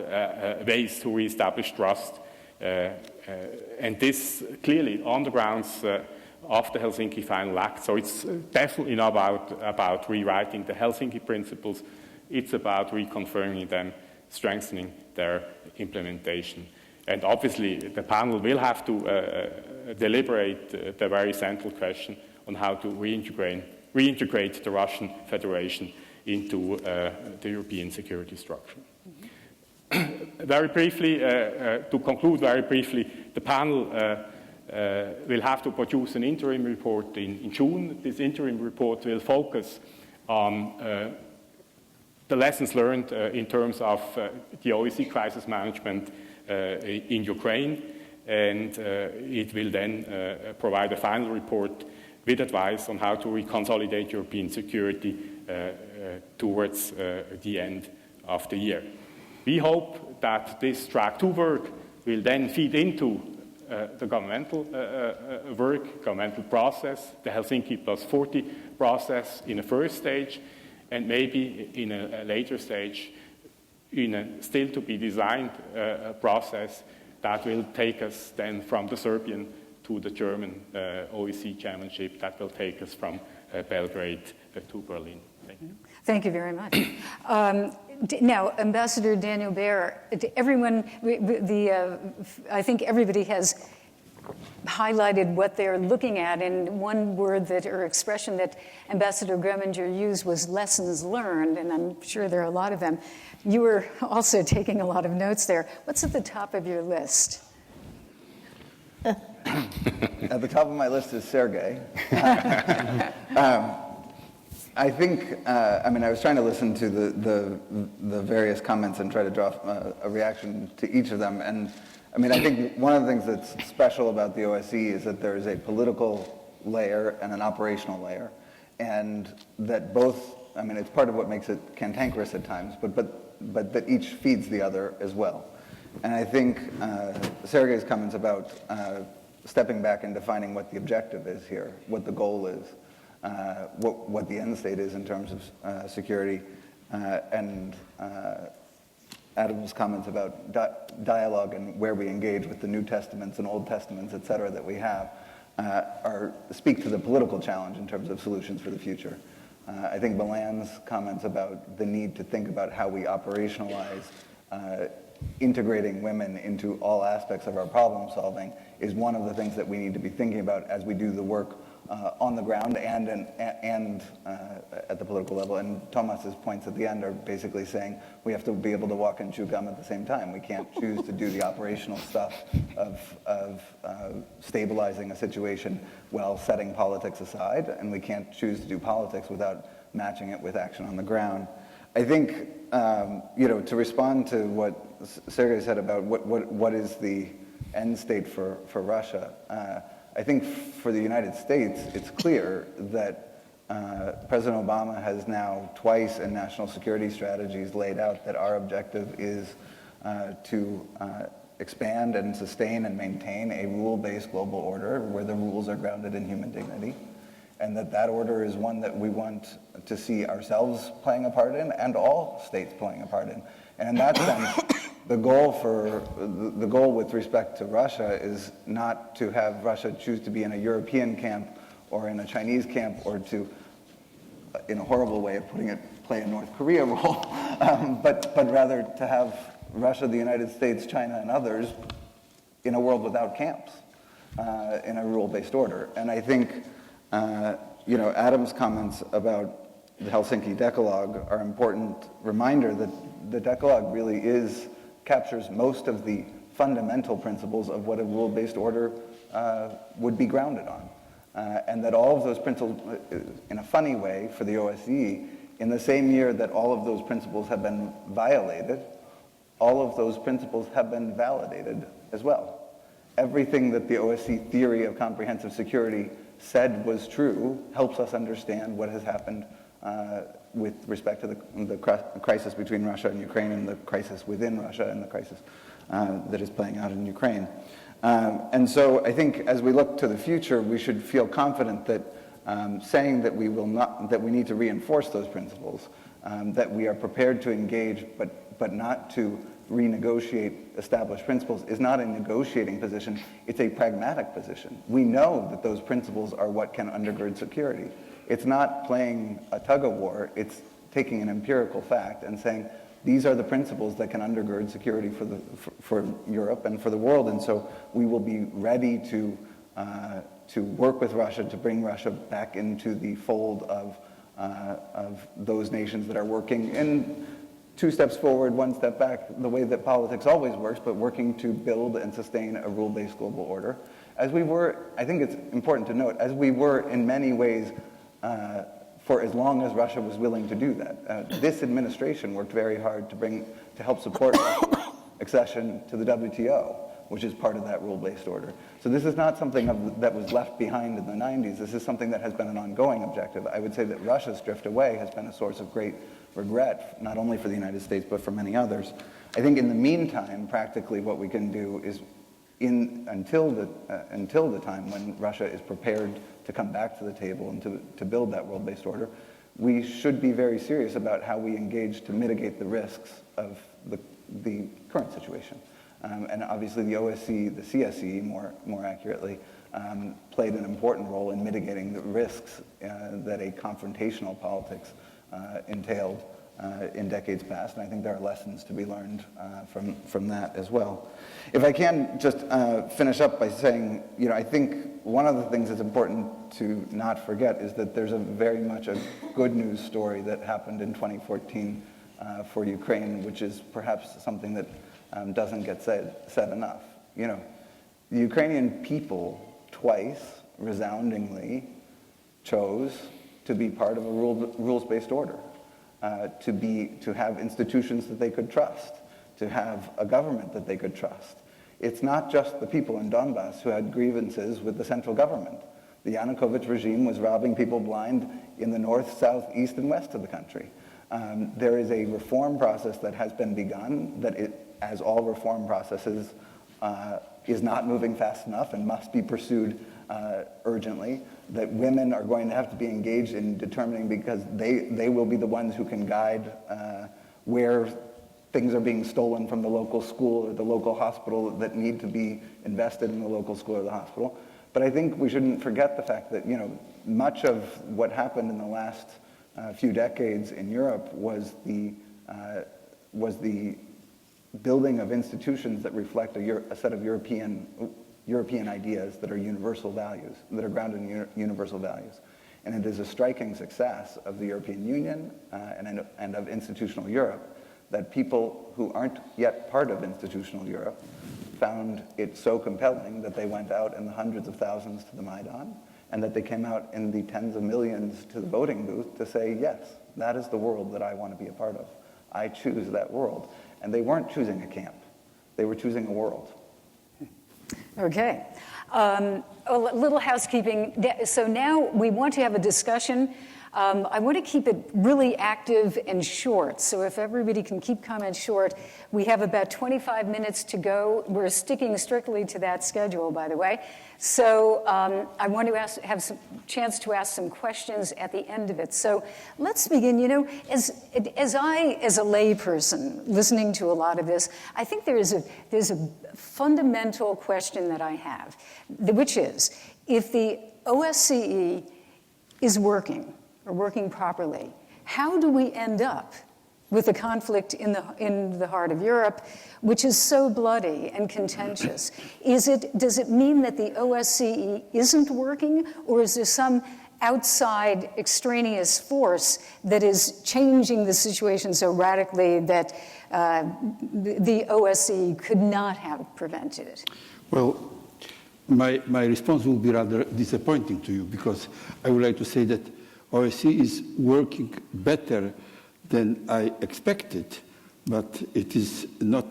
ways to reestablish trust, and this clearly on the grounds of the Helsinki Final Act. So it's definitely not about rewriting the Helsinki principles, it's about reconfirming them, strengthening their implementation. And obviously the panel will have to deliberate the very central question on how to reintegrate the Russian Federation into the European security structure. Very briefly, to conclude very briefly, the panel will have to produce an interim report in June. This interim report will focus on the lessons learned in terms of the OSCE crisis management in Ukraine, and it will then provide a final report with advice on how to reconsolidate European security towards the end of the year. We hope that this track 2 work will then feed into the governmental work, governmental process, the Helsinki plus 40 process in a first stage, and maybe in a later stage, in a still to be designed process that will take us then from the Serbian to the German OSCE chairmanship, that will take us from Belgrade to Berlin. Thank you. Thank you very much. Now, Ambassador Daniel Baer, everyone, I think everybody has highlighted what they're looking at, and one word that, or expression that Ambassador Greminger used was lessons learned, and I'm sure there are a lot of them. You were also taking a lot of notes there. What's at the top of your list? At the top of my list is Sergei. I think, I was trying to listen to the various comments and try to draw a reaction to each of them. And I think one of the things that's special about the OSCE is that there is a political layer and an operational layer. And that both, it's part of what makes it cantankerous at times, but that each feeds the other as well. And I think Sergei's comments about stepping back and defining what the objective is here, what the goal is, what the end state is in terms of security, and Adam's comments about dialogue and where we engage with the New Testaments and Old Testaments, et cetera, that we have, speak to the political challenge in terms of solutions for the future. I think Milan's comments about the need to think about how we operationalize integrating women into all aspects of our problem solving is one of the things that we need to be thinking about as we do the work on the ground and at the political level. And Thomas's points at the end are basically saying we have to be able to walk and chew gum at the same time. We can't choose to do the operational stuff of stabilizing a situation while setting politics aside, and we can't choose to do politics without matching it with action on the ground. I think, to respond to what Sergei said about what is the end state for Russia, I think for the United States, it's clear that President Obama has now twice in national security strategies laid out that our objective is to expand and sustain and maintain a rule-based global order where the rules are grounded in human dignity, and that order is one that we want to see ourselves playing a part in and all states playing a part in. And in that sense, the goal with respect to Russia is not to have Russia choose to be in a European camp or in a Chinese camp or to, in a horrible way of putting it, play a North Korea role, but rather to have Russia, the United States, China, and others in a world without camps, in a rule-based order. And I think, Adam's comments about the Helsinki Decalogue are an important reminder that the Decalogue really captures most of the fundamental principles of what a rule-based order would be grounded on. And that all of those principles, in a funny way for the OSCE, in the same year that all of those principles have been violated, all of those principles have been validated as well. Everything that the OSCE theory of comprehensive security said was true helps us understand what has happened with respect to the crisis between Russia and Ukraine and the crisis within Russia and the crisis that is playing out in Ukraine. And so I think as we look to the future, we should feel confident that saying that that we need to reinforce those principles, that we are prepared to engage but not to renegotiate established principles is not a negotiating position, it's a pragmatic position. We know that those principles are what can undergird security. It's not playing a tug-of-war, it's taking an empirical fact and saying, these are the principles that can undergird security for Europe and for the world, and so we will be ready to work with Russia to bring Russia back into the fold of those nations that are working in 2 steps forward, 1 step back, the way that politics always works, but working to build and sustain a rule-based global order. As we were, I think it's important to note, as we were in many ways for as long as Russia was willing to do that. This administration worked very hard to help support Russia's accession to the WTO, which is part of that rule-based order. So this is not something that was left behind in the 90s. This is something that has been an ongoing objective. I would say that Russia's drift away has been a source of great regret, not only for the United States, but for many others. I think in the meantime, practically what we can do is, until the time when Russia is prepared to come back to the table and to build that world-based order, we should be very serious about how we engage to mitigate the risks of the current situation. And obviously the OSCE, the CSE more accurately, played an important role in mitigating the risks that a confrontational politics entailed in decades past, and I think there are lessons to be learned from that as well. If I can just finish up by saying, I think one of the things that's important to not forget is that there's very much a good news story that happened in 2014 for Ukraine, which is perhaps something that doesn't get said enough. The Ukrainian people twice resoundingly chose to be part of a rules-based order, to have institutions that they could trust, to have a government that they could trust. It's not just the people in Donbass who had grievances with the central government. The Yanukovych regime was robbing people blind in the north, south, east, and west of the country. There is a reform process that has been begun that, as all reform processes, is not moving fast enough and must be pursued urgently, that women are going to have to be engaged in determining, because they will be the ones who can guide where things are being stolen from the local school or the local hospital that need to be invested in the local school or the hospital. But I think we shouldn't forget the fact that, much of what happened in the last few decades in Europe was the building of institutions that reflect a set of European European ideas that are universal values, that are grounded in universal values. And it is a striking success of the European Union and of institutional Europe that people who aren't yet part of institutional Europe found it so compelling that they went out in the hundreds of thousands to the Maidan, and that they came out in the tens of millions to the voting booth to say, yes, that is the world that I want to be a part of. I choose that world. And they weren't choosing a camp. They were choosing a world. Okay. A little housekeeping. So now we want to have a discussion. I want to keep it really active and short. So if everybody can keep comments short, we have about 25 minutes to go. We're sticking strictly to that schedule, by the way. So I want to have some chance to ask some questions at the end of it. So let's begin. You know, as a layperson listening to a lot of this, I think there's a fundamental question that I have, which is, if the OSCE is working properly, how do we end up with a conflict in the heart of Europe, which is so bloody and contentious? Does it mean that the OSCE isn't working, or is there some outside extraneous force that is changing the situation so radically that the OSCE could not have prevented it? Well, my response will be rather disappointing to you, because I would like to say that OSCE is working better than I expected, but it is not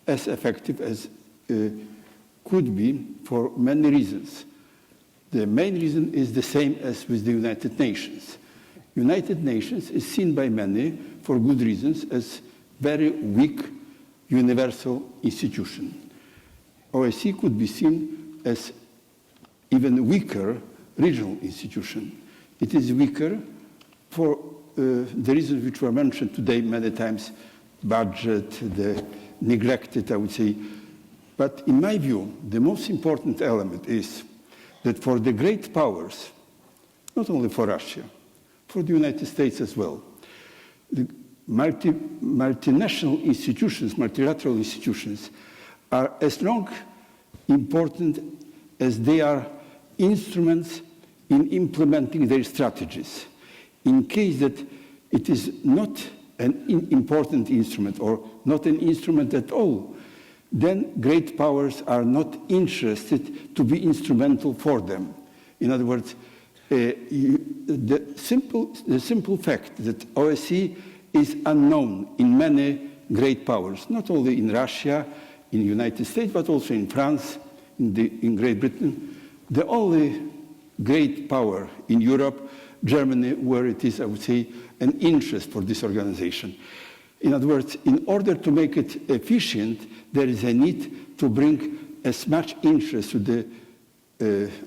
as effective as could be for many reasons. The main reason is the same as with the United Nations. United Nations is seen by many, for good reasons, as very weak universal institution. OSCE could be seen as even weaker regional institution. It is weaker for the reasons which were mentioned today many times: budget, the neglected, I would say. But in my view, the most important element is that for the great powers, not only for Russia, for the United States as well, the multinational institutions, multilateral institutions, are as long important as they are instruments in implementing their strategies. In case that it is not an important instrument, or not an instrument at all, then great powers are not interested to be instrumental for them. In other words, the simple fact that OSCE is unknown in many great powers, not only in Russia, in the United States, but also in France, in Great Britain. The only great power in Europe, Germany, where it is, I would say, an interest for this organization. In other words, in order to make it efficient, there is a need to bring as much interest to the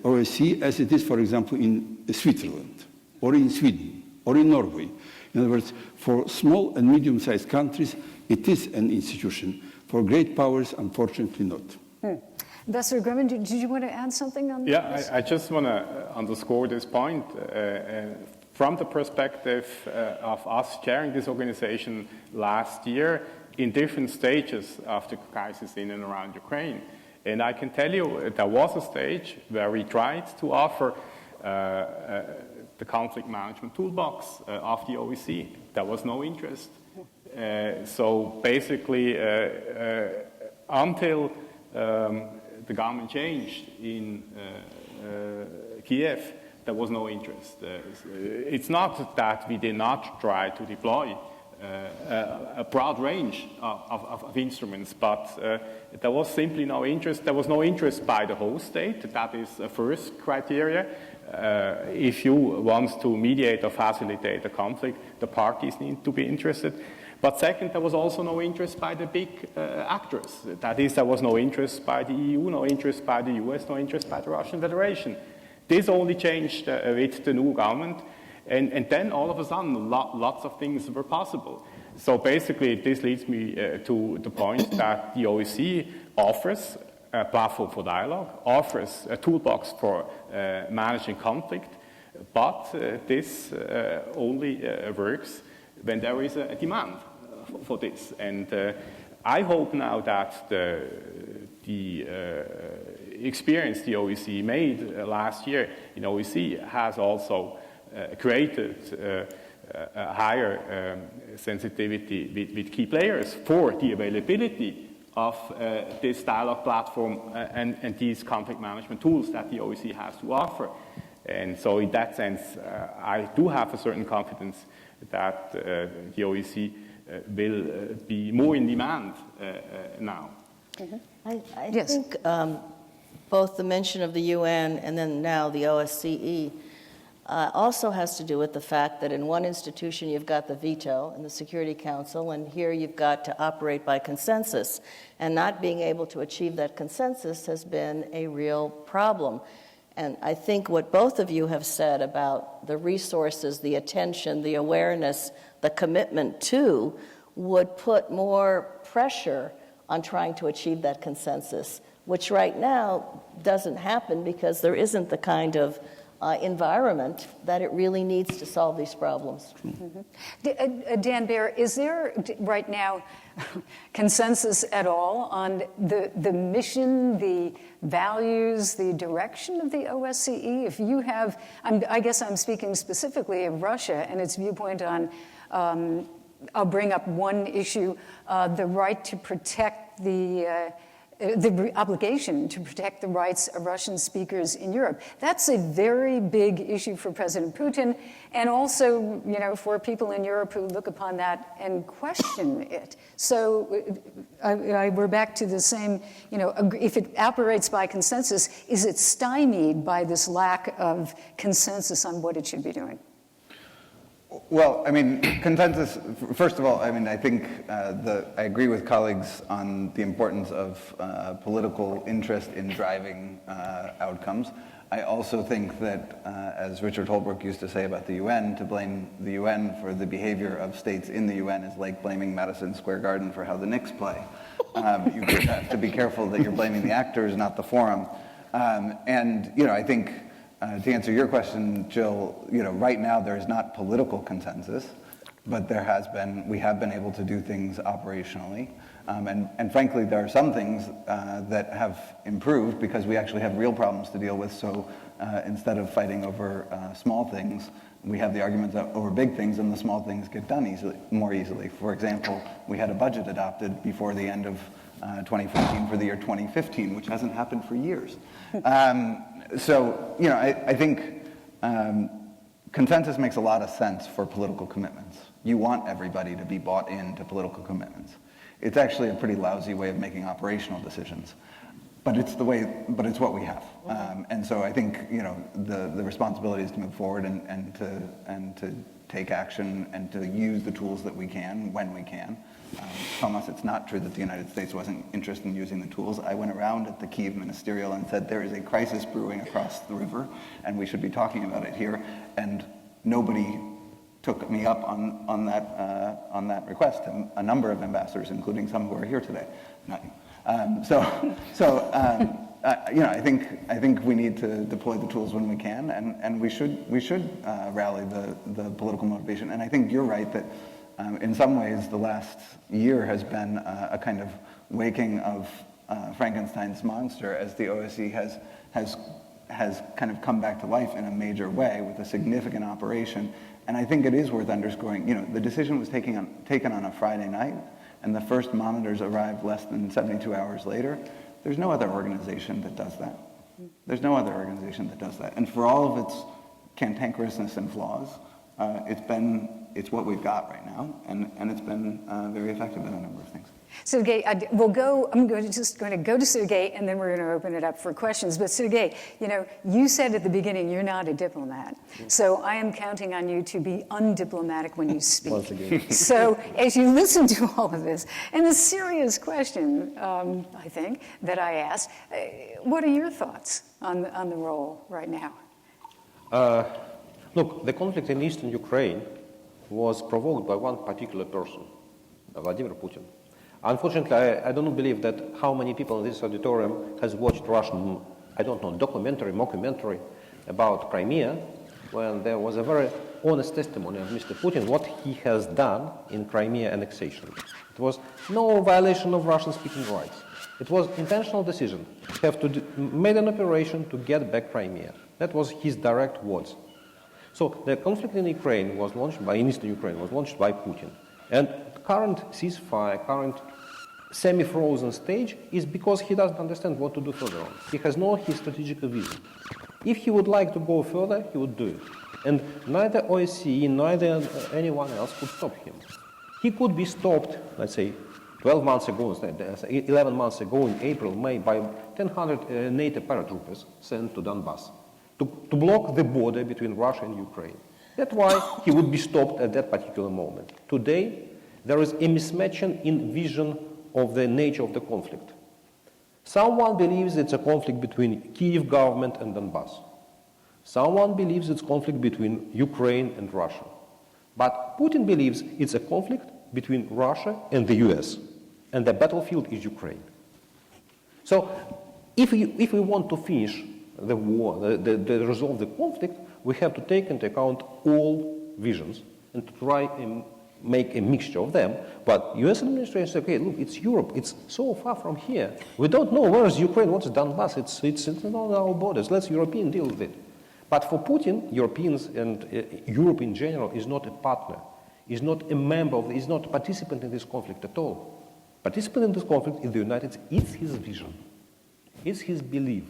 OSCE as it is, for example, in Switzerland, or in Sweden, or in Norway. In other words, for small and medium-sized countries, it is an institution. For great powers, unfortunately not. Ambassador Grumman, did you want to add something on this? Yeah, I just want to underscore this point. From the perspective of us chairing this organization last year in different stages of the crisis in and around Ukraine. And I can tell you there was a stage where we tried to offer the conflict management toolbox of the OSCE. There was no interest. So basically, until the government changed in Kiev, there was no interest. It's not that we did not try to deploy a broad range of instruments, but there was simply no interest. There was no interest by the host state. That is a first criteria. If you want to mediate or facilitate a conflict, the parties need to be interested. But second, there was also no interest by the big actors. That is, there was no interest by the EU, no interest by the US, no interest by the Russian Federation. This only changed with the new government, and then all of a sudden, lots of things were possible. So basically, this leads me to the point that the OSCE offers a platform for dialogue, offers a toolbox for managing conflict, but this only works when there is a demand for this. And I hope now that the experience the OSCE made last year in OSCE has also created a higher sensitivity with key players for the availability of this dialogue platform and these conflict management tools that the OSCE has to offer. And so in that sense, I do have a certain confidence that the OSCE will be more in demand now. Mm-hmm. I Yes. think both the mention of the UN and then now the OSCE also has to do with the fact that in one institution you've got the veto in the Security Council, and here you've got to operate by consensus. And not being able to achieve that consensus has been a real problem. And I think what both of you have said about the resources, the attention, the awareness, the commitment to, would put more pressure on trying to achieve that consensus, which right now doesn't happen because there isn't the kind of environment that it really needs to solve these problems. Mm-hmm. Dan Baer, is there right now consensus at all on the mission, the values, the direction of the OSCE? If you have, I guess I'm speaking specifically of Russia and its viewpoint on, I'll bring up one issue, the right to protect the obligation to protect the rights of Russian speakers in Europe. That's a very big issue for President Putin, and also, for people in Europe who look upon that and question it. So we're back to the same, if it operates by consensus, is it stymied by this lack of consensus on what it should be doing? Well, I mean, consensus, first of all, I mean, I think I agree with colleagues on the importance of political interest in driving outcomes. I also think that, as Richard Holbrooke used to say about the UN, to blame the UN for the behavior of states in the UN is like blaming Madison Square Garden for how the Knicks play. You have to be careful that you're blaming the actors, not the forum. And, I think, to answer your question, Jill, right now there is not political consensus, but we have been able to do things operationally. And frankly, there are some things that have improved because we actually have real problems to deal with. So instead of fighting over small things, we have the arguments over big things, and the small things get done more easily. For example, we had a budget adopted before the end of 2014 for the year 2015, which hasn't happened for years. So, I think consensus makes a lot of sense for political commitments. You want everybody to be bought into political commitments. It's actually a pretty lousy way of making operational decisions, but it's what we have. And so I think, the responsibility is to move forward and to take action and to use the tools that we can when we can. Thomas, it's not true that the United States wasn't interested in using the tools. I went around at the Kyiv Ministerial and said there is a crisis brewing across the river and we should be talking about it here. And nobody took me up on that request. A number of ambassadors, including some who are here today. Not you. I think we need to deploy the tools when we can, and we should rally the political motivation. And I think you're right that in some ways the last year has been a kind of waking of Frankenstein's monster, as the OSCE has kind of come back to life in a major way with a significant operation. And I think it is worth underscoring. The decision was taken on a Friday night, and the first monitors arrived less than 72 hours later. There's no other organization that does that. There's no other organization that does that. And for all of its cantankerousness and flaws, it's what we've got right now, and it's been very effective in a number of things. Sergei, I'm just going to go to Sergei, and then we're going to open it up for questions. But Sergei, you said at the beginning you're not a diplomat, so I am counting on you to be undiplomatic when you speak. Once again. So as you listen to all of this, and the serious question, I think, that I asked, what are your thoughts on the role right now? Look, the conflict in eastern Ukraine was provoked by one particular person, Vladimir Putin. Unfortunately, I don't believe that how many people in this auditorium has watched Russian, documentary, mockumentary about Crimea, when there was a very honest testimony of Mr. Putin, what he has done in Crimea annexation. It was no violation of Russian-speaking rights. It was intentional decision. Have to made an operation to get back Crimea. That was his direct words. So the conflict in Ukraine was launched by, in eastern Ukraine, was launched by Putin. And current ceasefire, current semi-frozen stage is because he doesn't understand what to do further on. He has no his strategic vision. If he would like to go further, he would do it. And neither OSCE, neither anyone else could stop him. He could be stopped, let's say, 12 months ago, 11 months ago in April, May, by 1,000 NATO paratroopers sent to Donbass to block the border between Russia and Ukraine. That's why he would be stopped at that particular moment. Today, there is a mismatch in vision of the nature of the conflict. Someone believes it's a conflict between Kyiv government and Donbass. Someone believes it's conflict between Ukraine and Russia. But Putin believes it's a conflict between Russia and the US, and the battlefield is Ukraine. So if we want to finish the war, the resolve the conflict, we have to take into account all visions and to try and make a mixture of them. But US administration says, okay, look, it's Europe, it's so far from here. We don't know where is Ukraine, what is Donbass, it's on our borders, let's Europeans deal with it. But for Putin, Europeans and Europe in general is not a partner, is not a member of, is not a participant in this conflict at all. Participant in this conflict is the United States, it's his vision, it's his belief.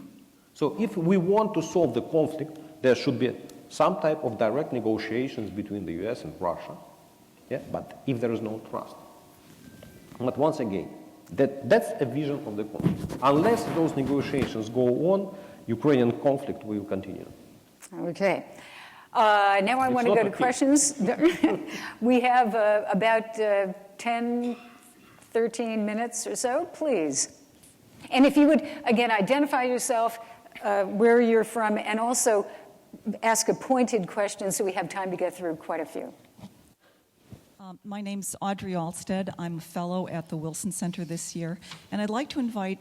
So if we want to solve the conflict, there should be some type of direct negotiations between the US and Russia, yeah? But if there is no trust. But once again, that's a vision of the conflict. Unless those negotiations go on, Ukrainian conflict will continue. Okay. Now I want to go to questions. We have about 10, 13 minutes or so, please. And if you would, again, identify yourself, where you're from, and also ask a pointed question so we have time to get through quite a few. My name's Audrey Alstead. I'm a fellow at the Wilson Center this year, and I'd like to invite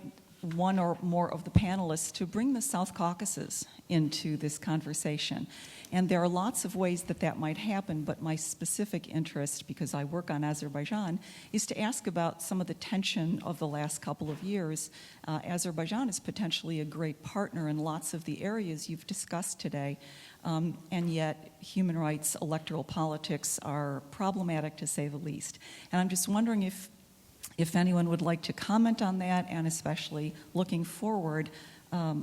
one or more of the panelists to bring the South Caucasus into this conversation. And there are lots of ways that that might happen, but my specific interest, because I work on Azerbaijan, is to ask about some of the tension of the last couple of years. Azerbaijan is potentially a great partner in lots of the areas you've discussed today, and yet human rights, electoral politics are problematic to say the least. And I'm just wondering if anyone would like to comment on that, and especially looking forward,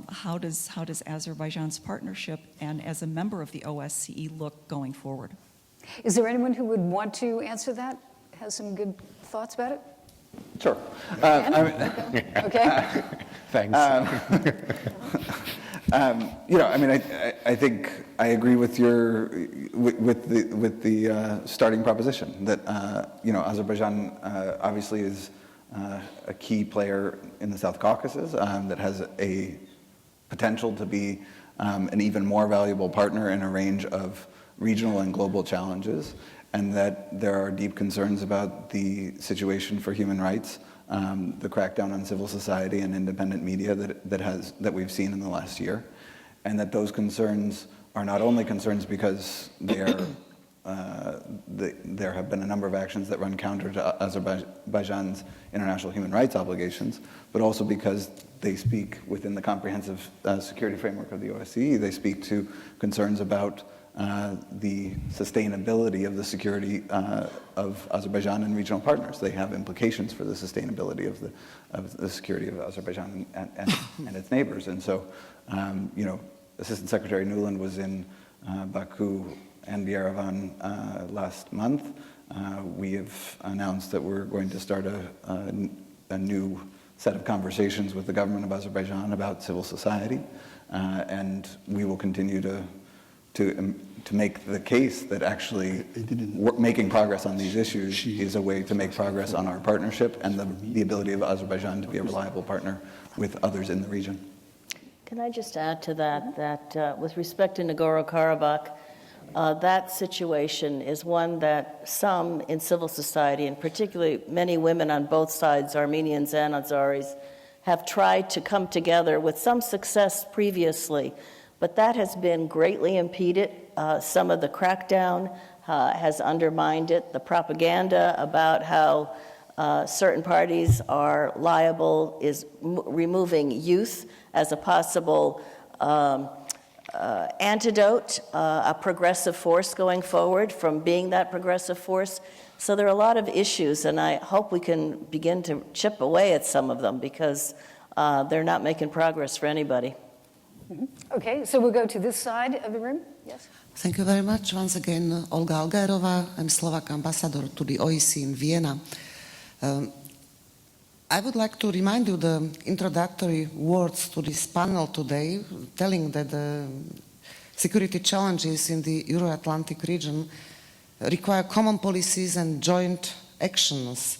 how does Azerbaijan's partnership and as a member of the OSCE look going forward? Is there anyone who would want to answer that? Has some good thoughts about it? Sure. Okay. Thanks. I think I agree with the starting proposition that Azerbaijan obviously is a key player in the South Caucasus that has a potential to be an even more valuable partner in a range of regional and global challenges, and that there are deep concerns about the situation for human rights, the crackdown on civil society and independent media that we've seen in the last year, and that those concerns are not only concerns because there have been a number of actions that run counter to Azerbaijan's international human rights obligations, but also because they speak within the comprehensive security framework of the OSCE. They speak to concerns about the sustainability of the security of Azerbaijan and regional partners. They have implications for the sustainability of the security of Azerbaijan and its neighbors. And so, Assistant Secretary Nuland was in Baku and Yerevan last month. We have announced that we're going to start a new set of conversations with the government of Azerbaijan about civil society, and we will continue to make the case that actually making progress on these issues is a way to make progress on our partnership and the ability of Azerbaijan to be a reliable partner with others in the region. Can I just add to that with respect to Nagorno-Karabakh, that situation is one that some in civil society, and particularly many women on both sides, Armenians and Azeris, have tried to come together with some success previously, but that has been greatly impeded. Some of the crackdown has undermined it. The propaganda about how certain parties are liable, is removing youth as a possible antidote, a progressive force going forward from being that progressive force. So there are a lot of issues, and I hope we can begin to chip away at some of them because they're not making progress for anybody. Okay, so we'll go to this side of the room. Yes. Thank you very much. Once again, Olga Algairova. I'm Slovak ambassador to the OSCE in Vienna. I would like to remind you the introductory words to this panel today, telling that the security challenges in the Euro-Atlantic region require common policies and joint actions.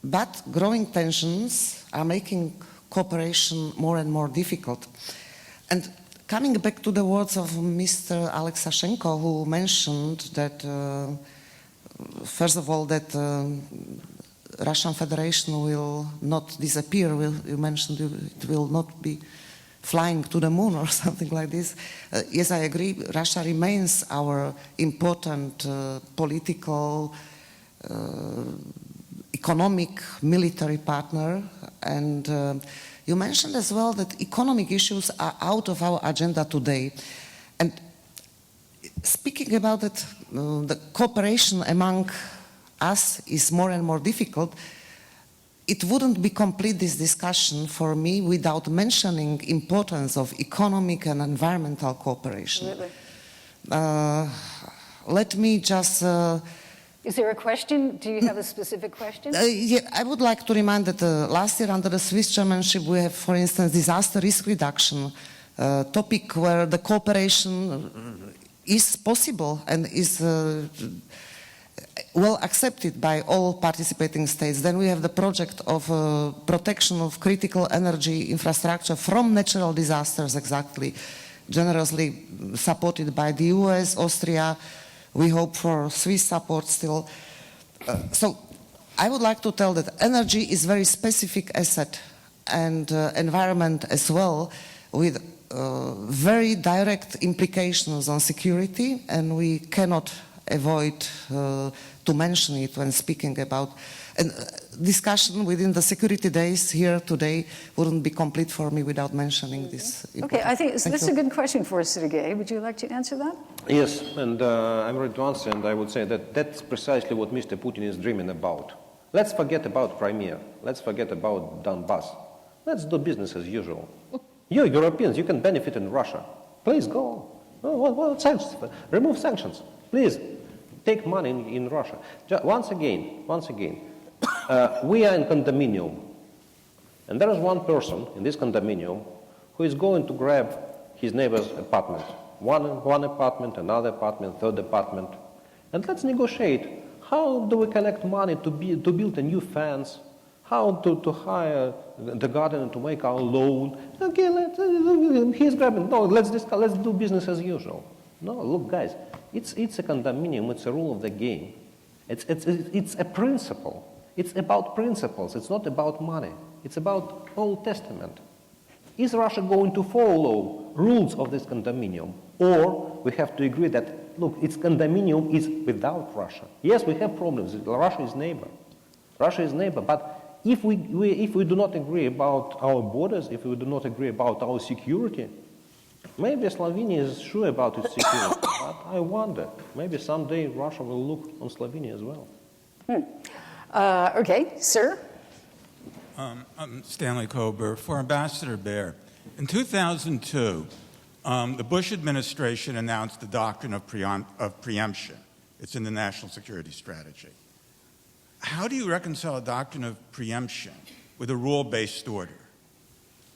But growing tensions are making cooperation more and more difficult. And coming back to the words of Mr. Alexashenko, who mentioned that, first of all, that Russian Federation will not disappear. You mentioned it will not be flying to the moon or something like this. Yes, I agree. Russia remains our important political, economic, military partner. And you mentioned as well that economic issues are out of our agenda today. And speaking about it, the cooperation among us is more and more difficult. It wouldn't be complete, this discussion, for me without mentioning importance of economic and environmental cooperation. Absolutely. Let me just... Is there a question? Do you have a specific question? Yeah, I would like to remind that last year under the Swiss chairmanship we have, for instance, disaster risk reduction topic where the cooperation is possible and is well accepted by all participating states. Then we have the project of protection of critical energy infrastructure from natural disasters, exactly, generously supported by the US, Austria. We hope for Swiss support still. So I would like to tell that energy is a very specific asset and environment as well, with very direct implications on security, and we cannot avoid to mention it when speaking about discussion within the security days here today wouldn't be complete for me without mentioning this. Okay, I think this is a good question for Sergei. Would you like to answer that? Yes, and I'm ready to answer, and I would say that that's precisely what Mr. Putin is dreaming about. Let's forget about Crimea. Let's forget about Donbass. Let's do business as usual. You Europeans, you can benefit in Russia. Please go. What sanctions? Remove sanctions. Please take money in Russia. Once again, we are in condominium, and there is one person in this condominium who is going to grab his neighbor's apartment. One apartment, another apartment, third apartment. And let's negotiate. How do we collect money to build a new fence? How to hire the gardener to make our loan? Okay, he's grabbing. No, let's do business as usual. No, look, guys, it's a condominium. It's a rule of the game. It's a principle. It's about principles. It's not about money. It's about Old Testament. Is Russia going to follow rules of this condominium? Or we have to agree that, look, its condominium is without Russia. Yes, we have problems. Russia is neighbor. Russia is neighbor. But if we do not agree about our borders, if we do not agree about our security, maybe Slovenia is sure about its security. But I wonder, maybe someday Russia will look on Slovenia as well. Okay, sir. I'm Stanley Kober. For Ambassador Baer, in 2002, the Bush administration announced the doctrine of preemption. It's in the National Security Strategy. How do you reconcile a doctrine of preemption with a rule-based order?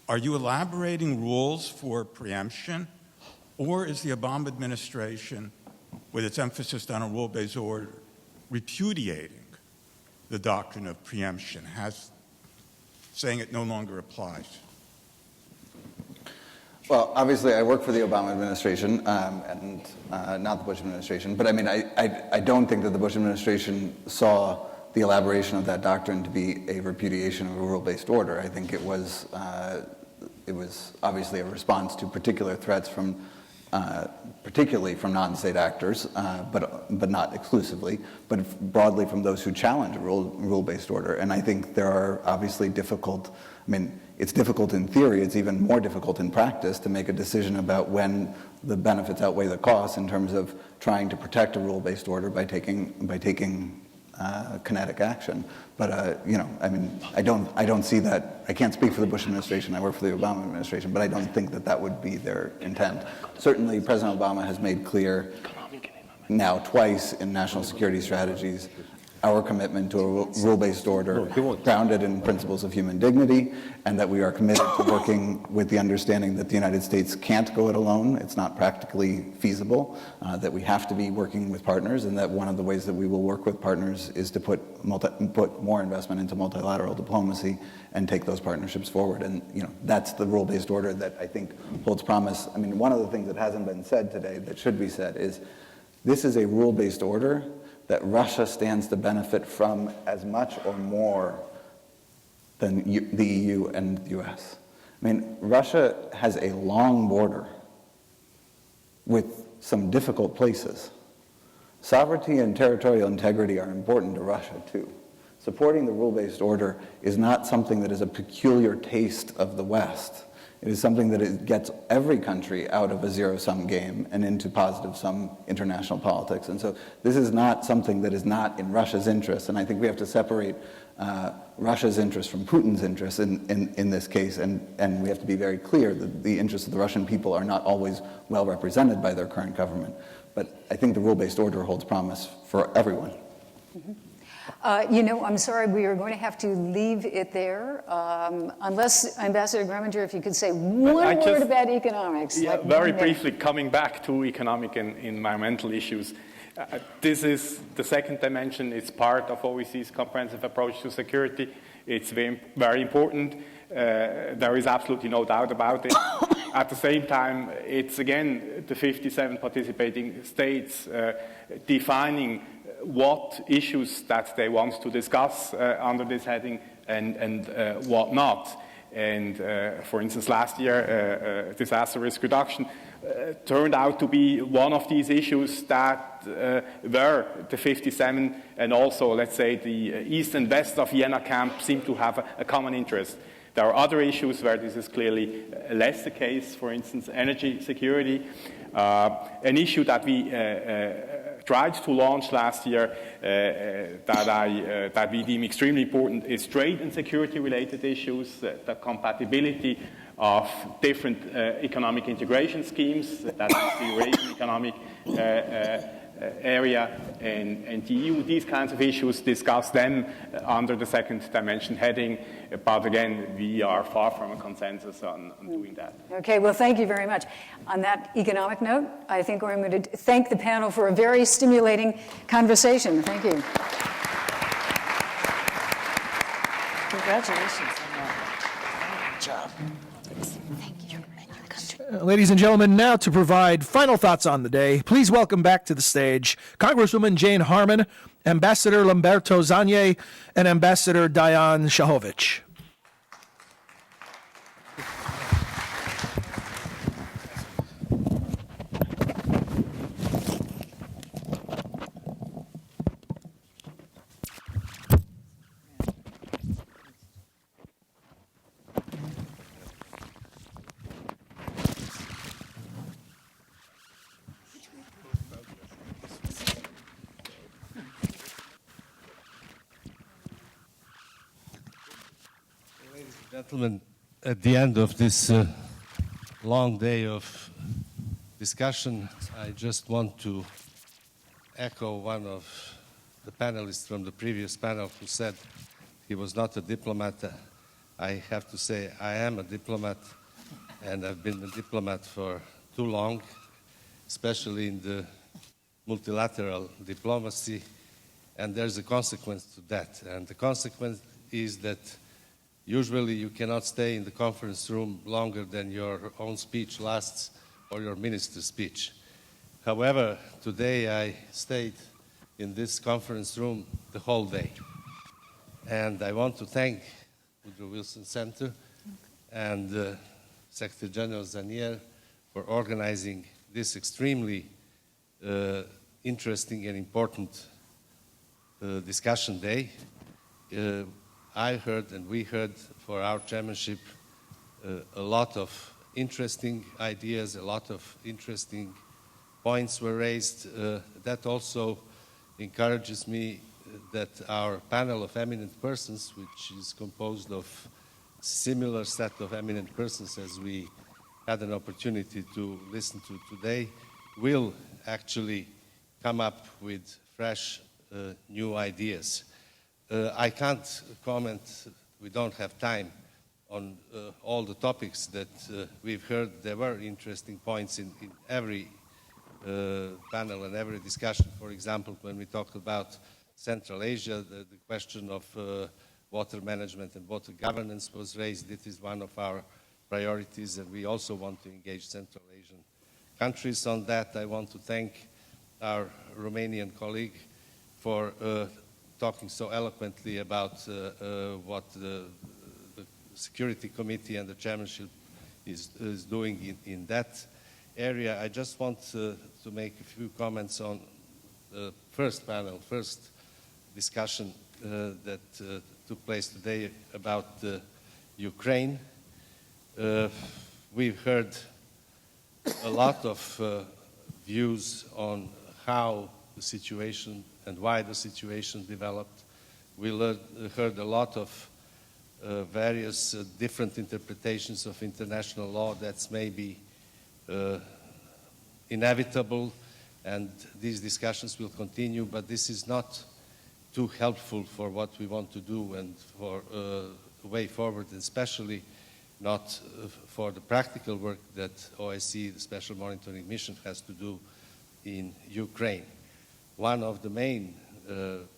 Are you elaborating rules for preemption, or is the Obama administration, with its emphasis on a rule-based order, repudiating the doctrine of preemption, saying it no longer applies? Well, obviously, I work for the Obama administration and not the Bush administration. But I mean, I don't think that the Bush administration saw the elaboration of that doctrine to be a repudiation of a rule-based order. I think it was obviously a response to particular threats from particularly from non-state actors, but not exclusively, but broadly from those who challenge a rule-based order. And I think there are obviously difficult, I mean, it's difficult in theory, it's even more difficult in practice to make a decision about when the benefits outweigh the costs in terms of trying to protect a rule-based order by taking kinetic action. But you know, I mean, I don't see that. I can't speak for the Bush administration. I work for the Obama administration, but I don't think that that would be their intent. Certainly, President Obama has made clear now twice in national security strategies our commitment to a rule-based order grounded in principles of human dignity, and that we are committed to working with the understanding that the United States can't go it alone. It's not practically feasible, that we have to be working with partners, and that one of the ways that we will work with partners is to put more investment into multilateral diplomacy and take those partnerships forward. And you know, that's the rule-based order that I think holds promise. I mean, one of the things that hasn't been said today that should be said is this is a rule-based order that Russia stands to benefit from as much or more than the EU and the US. I mean, Russia has a long border with some difficult places. Sovereignty and territorial integrity are important to Russia, too. Supporting the rule-based order is not something that is a peculiar taste of the West. It is something that it gets every country out of a zero-sum game and into positive-sum international politics. And so this is not something that is not in Russia's interest. And I think we have to separate Russia's interest from Putin's interest in this case. And we have to be very clear that the interests of the Russian people are not always well represented by their current government. But I think the rule-based order holds promise for everyone. Mm-hmm. You know, I'm sorry, we are going to have to leave it there. Unless, Ambassador Greminger, if you could say one word about economics. Yeah, like very briefly, coming back to economic and environmental issues. This is the second dimension. It's part of OSCE's comprehensive approach to security. It's very, very important. There is absolutely no doubt about it. At the same time, it's again the 57 participating states defining what issues that they want to discuss under this heading and what not. And for instance, last year, disaster risk reduction turned out to be one of these issues that were the 57 and also, let's say, the east and west of Vienna camp seem to have a common interest. There are other issues where this is clearly less the case, for instance, energy security. An issue that we tried to launch last year that we deem extremely important is trade and security-related issues, the compatibility of different economic integration schemes, that is the Eurasian economic area and the EU. These kinds of issues, discuss them under the second dimension heading, but again, we are far from a consensus on doing that. Okay, well, thank you very much. On that economic note, I think I'm going to thank the panel for a very stimulating conversation. Thank you. Congratulations on that. Good job. Thank you. Ladies and gentlemen, now to provide final thoughts on the day, please welcome back to the stage Congresswoman Jane Harman, Ambassador Lamberto Zanier, and Ambassador Diane Shahovich. Gentlemen, at the end of this long day of discussion, I just want to echo one of the panelists from the previous panel who said he was not a diplomat. I have to say I am a diplomat, and I've been a diplomat for too long, especially in the multilateral diplomacy, and there's a consequence to that. And the consequence is that usually you cannot stay in the conference room longer than your own speech lasts or your minister's speech. However, today I stayed in this conference room the whole day. And I want to thank Woodrow Wilson Center and Secretary General Zanier for organizing this extremely interesting and important discussion day. I heard and we heard for our chairmanship a lot of interesting ideas, a lot of interesting points were raised. That also encourages me that our panel of eminent persons, which is composed of similar set of eminent persons as we had an opportunity to listen to today, will actually come up with fresh new ideas. I can't comment, we don't have time, on all the topics that we've heard. There were interesting points in every panel and every discussion. For example, when we talked about Central Asia, the question of water management and water governance was raised. It is one of our priorities, and we also want to engage Central Asian countries on that. I want to thank our Romanian colleague for talking so eloquently about what the Security Committee and the chairmanship is doing in that area. I just want to make a few comments on the first panel, first discussion that took place today about Ukraine. We've heard a lot of views on how the situation and why the situation developed. We heard a lot of various different interpretations of international law that's maybe inevitable, and these discussions will continue, but this is not too helpful for what we want to do and for the way forward, especially not for the practical work that OSCE, the Special Monitoring Mission, has to do in Ukraine. One of the main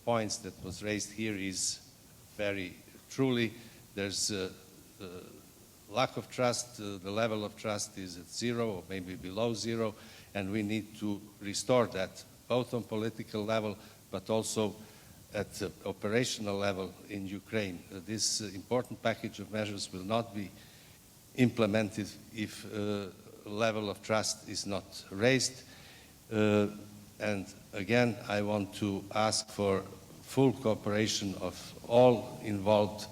points that was raised here is very truly there's a lack of trust, the level of trust is at zero or maybe below zero, and we need to restore that, both on political level but also at the operational level in Ukraine. This important package of measures will not be implemented if level of trust is not raised. And again, I want to ask for full cooperation of all involved,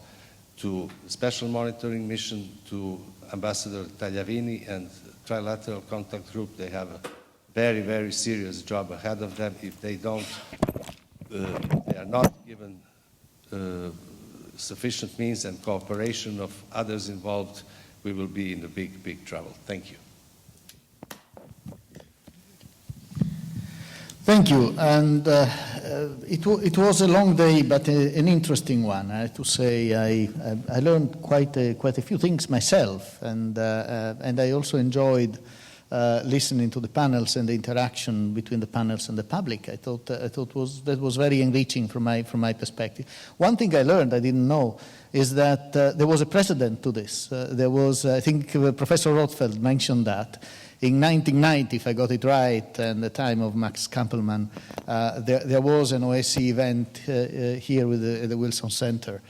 to the Special Monitoring Mission, to Ambassador Tagliavini and Trilateral Contact Group. They have a very, very serious job ahead of them. If they don't, they are not given sufficient means and cooperation of others involved, we will be in a big, big trouble. Thank you. Thank you. And it was a long day, but an interesting one. I have to say, I learned quite a few things myself, and I also enjoyed listening to the panels and the interaction between the panels and the public. I thought that was very enriching from my perspective. One thing I learned I didn't know is that there was a precedent to this. There was, I think, Professor Rothfeld mentioned that. In 1990, if I got it right, and the time of Max Kampelmann, there was an OSCE event here with the Wilson Center.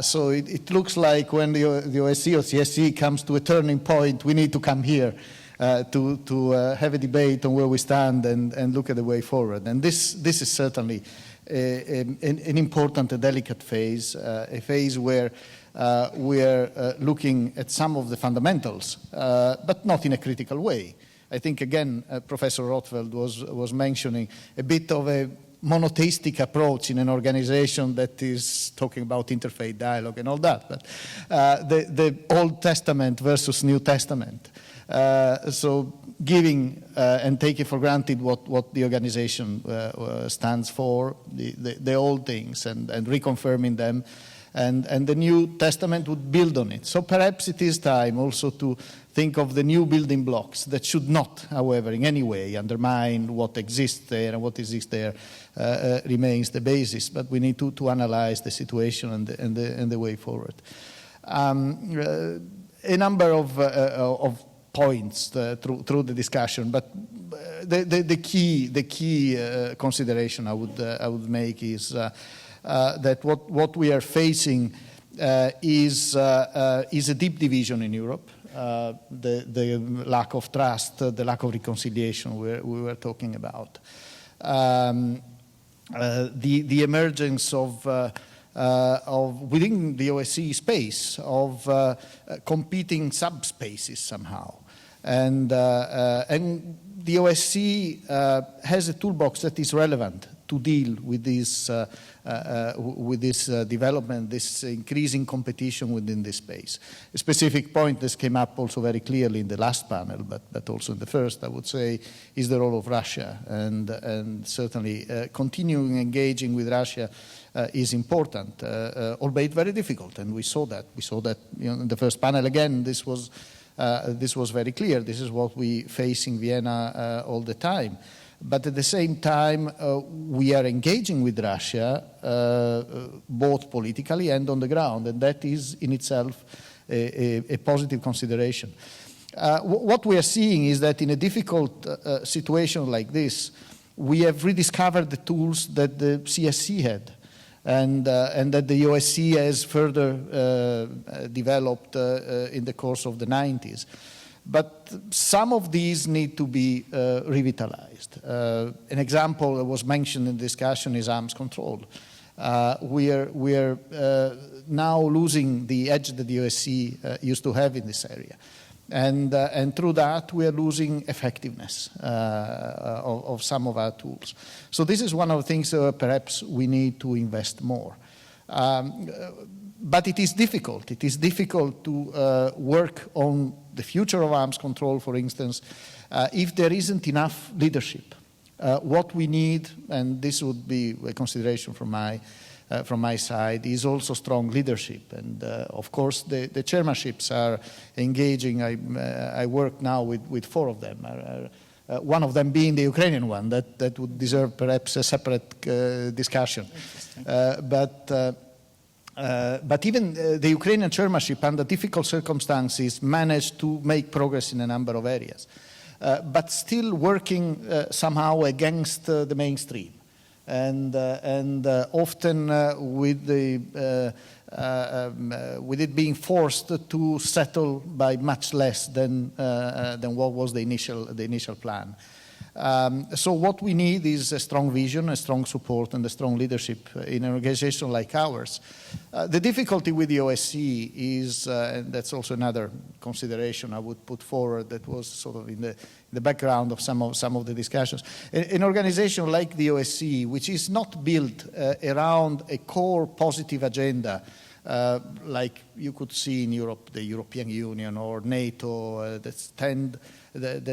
So it looks like when the OSCE or CSE comes to a turning point, we need to come here to have a debate on where we stand and look at the way forward. And this is certainly an important and delicate phase, a phase where we're looking at some of the fundamentals, but not in a critical way. I think, again, Professor Rothfeld was mentioning a bit of a monotheistic approach in an organization that is talking about interfaith dialogue and all that, but the Old Testament versus New Testament. So giving and taking for granted what the organization stands for, the old things, and reconfirming them, and the New Testament would build on it. So perhaps it is time also to think of the new building blocks that should not, however, in any way undermine what exists there, and what exists there remains the basis. But we need to analyze the situation and the way forward. A number of points through the discussion, but the key consideration I would make is that what we are facing is a deep division in Europe. the lack of trust, the lack of reconciliation we were talking about. The emergence of within the OSCE space of competing subspaces somehow, and the OSCE has a toolbox that is relevant to deal with this development, this increasing competition within this space. A specific point that came up also very clearly in the last panel, but also in the first, I would say, is the role of Russia, and certainly continuing engaging with Russia is important, albeit very difficult, and we saw that. We saw that, you know, in the first panel again. This was very clear. This is what we face in Vienna all the time. But at the same time, we are engaging with Russia, both politically and on the ground, and that is in itself a positive consideration. What we are seeing is that in a difficult situation like this, we have rediscovered the tools that the CSC had, and that the OSCE has further developed in the course of the 90s. But some of these need to be revitalized. An example that was mentioned in the discussion is arms control. We are now losing the edge that the OSCE used to have in this area. And through that, we are losing effectiveness of some of our tools. So this is one of the things perhaps we need to invest more. But it is difficult. It is difficult to work on the future of arms control, for instance, if there isn't enough leadership. What we need, and this would be a consideration from my side, is also strong leadership. And of course, the chairmanships are engaging. I work now with 4 of them. One of them being the Ukrainian one, that would deserve perhaps a separate discussion. But even the Ukrainian chairmanship, under difficult circumstances, managed to make progress in a number of areas, but still working somehow against the mainstream, and often with it being forced to settle by much less than what was the initial plan. So what we need is a strong vision, a strong support, and a strong leadership in an organization like ours. The difficulty with the OSCE is, and that's also another consideration I would put forward that was sort of in the background of some of the discussions. An organization like the OSCE, which is not built around a core positive agenda, like you could see in Europe, the European Union or NATO, that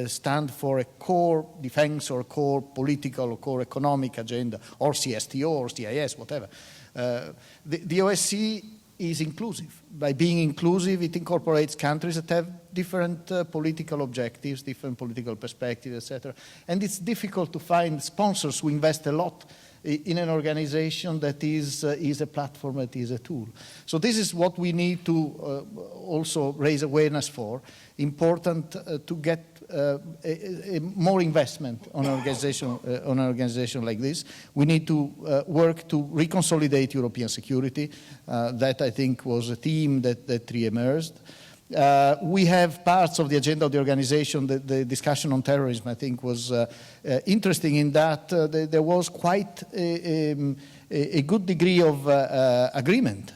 stand for a core defense or core political or core economic agenda, or CSTO or CIS, whatever. The OSCE is inclusive. By being inclusive, it incorporates countries that have different political objectives, different political perspectives, etc. And it's difficult to find sponsors who invest a lot in an organization that is a platform, that is a tool. So this is what we need to also raise awareness for. Important to get more investment on an organization like this. We need to work to reconsolidate European security. That, I think, was a theme that re-emerged. We have parts of the agenda of the organization. The discussion on terrorism, I think, was interesting in that there was quite a good degree of agreement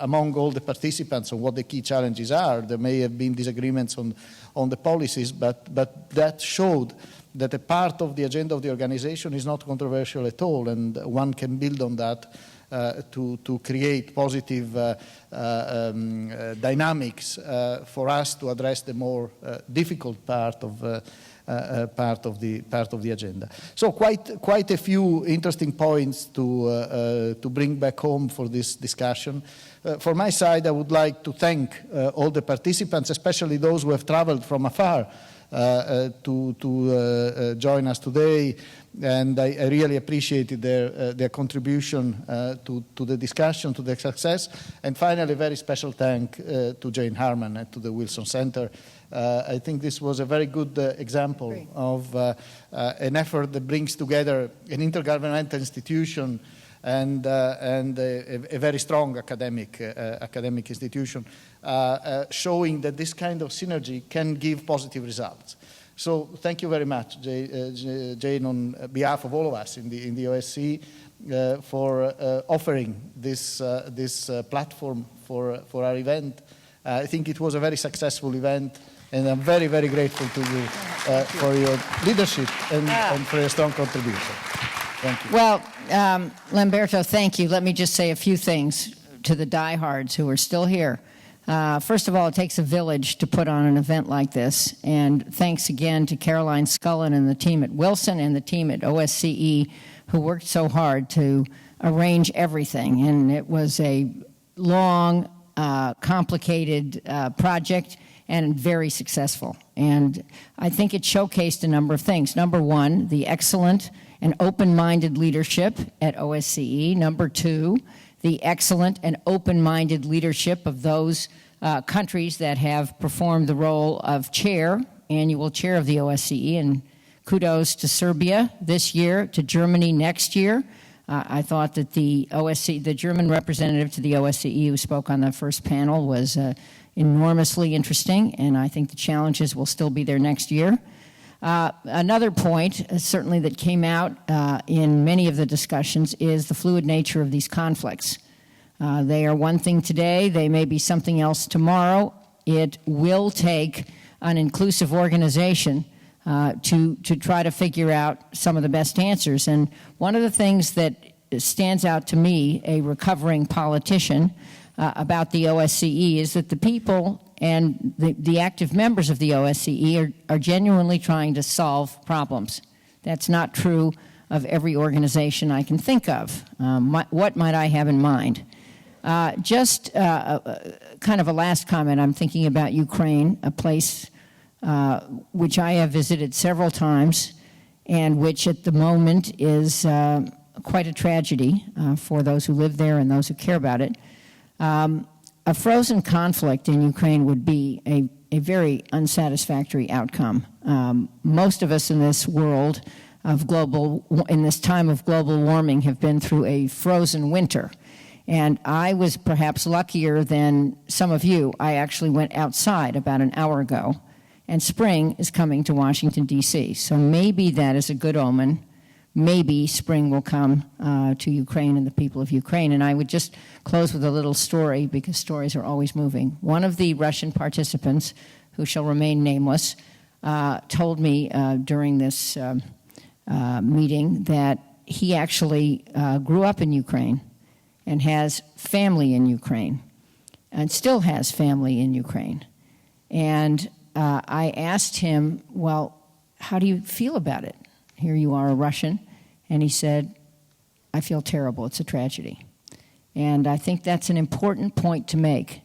among all the participants on what the key challenges are. There may have been disagreements on the policies, but that showed that a part of the agenda of the organization is not controversial at all, and one can build on that to create positive dynamics for us to address the more difficult part of the agenda. So quite a few interesting points to bring back home for this discussion. For my side, I would like to thank all the participants, especially those who have traveled from afar to join us today, and I really appreciated their contribution to the discussion, to the success. And finally, a very special thank to Jane Harman and to the Wilson Center. I think this was a very good example of an effort that brings together an intergovernmental institution and a very strong academic institution, showing that this kind of synergy can give positive results. So thank you very much, Jane, on behalf of all of us in the OSCE, for offering this platform for our event. I think it was a very successful event, and I'm very, very grateful to you for your leadership and for your strong contribution. Thank you. Well, Lamberto, thank you. Let me just say a few things to the diehards who are still here. First of all, it takes a village to put on an event like this, and thanks again to Caroline Scullin and the team at Wilson and the team at OSCE who worked so hard to arrange everything. And it was a long, complicated project and very successful. And I think it showcased a number of things. Number one, the excellent and open-minded leadership at OSCE. Number two, the excellent and open-minded leadership of those countries that have performed the role of annual chair of the OSCE. And kudos to Serbia this year, to Germany next year. I thought that the German representative to the OSCE who spoke on the first panel was enormously interesting, and I think the challenges will still be there next year. Another point, certainly that came out in many of the discussions, is the fluid nature of these conflicts. They are one thing today, they may be something else tomorrow. It will take an inclusive organization to try to figure out some of the best answers. And one of the things that stands out to me, a recovering politician, about the OSCE is that the people and the active members of the OSCE are genuinely trying to solve problems. That's not true of every organization I can think of. What might I have in mind? Just kind of a last comment. I'm thinking about Ukraine, a place which I have visited several times and which at the moment is quite a tragedy for those who live there and those who care about it. A frozen conflict in Ukraine would be a very unsatisfactory outcome. Most of us in this world in this time of global warming have been through a frozen winter. And I was perhaps luckier than some of you. I actually went outside about an hour ago, and spring is coming to Washington, D.C. So maybe that is a good omen. Maybe spring will come to Ukraine and the people of Ukraine. And I would just close with a little story, because stories are always moving. One of the Russian participants, who shall remain nameless, told me during this meeting that he actually grew up in Ukraine and has family in Ukraine and still has family in Ukraine. And I asked him, well, how do you feel about it? Here you are, a Russian. And he said, I feel terrible. It's a tragedy. And I think that's an important point to make,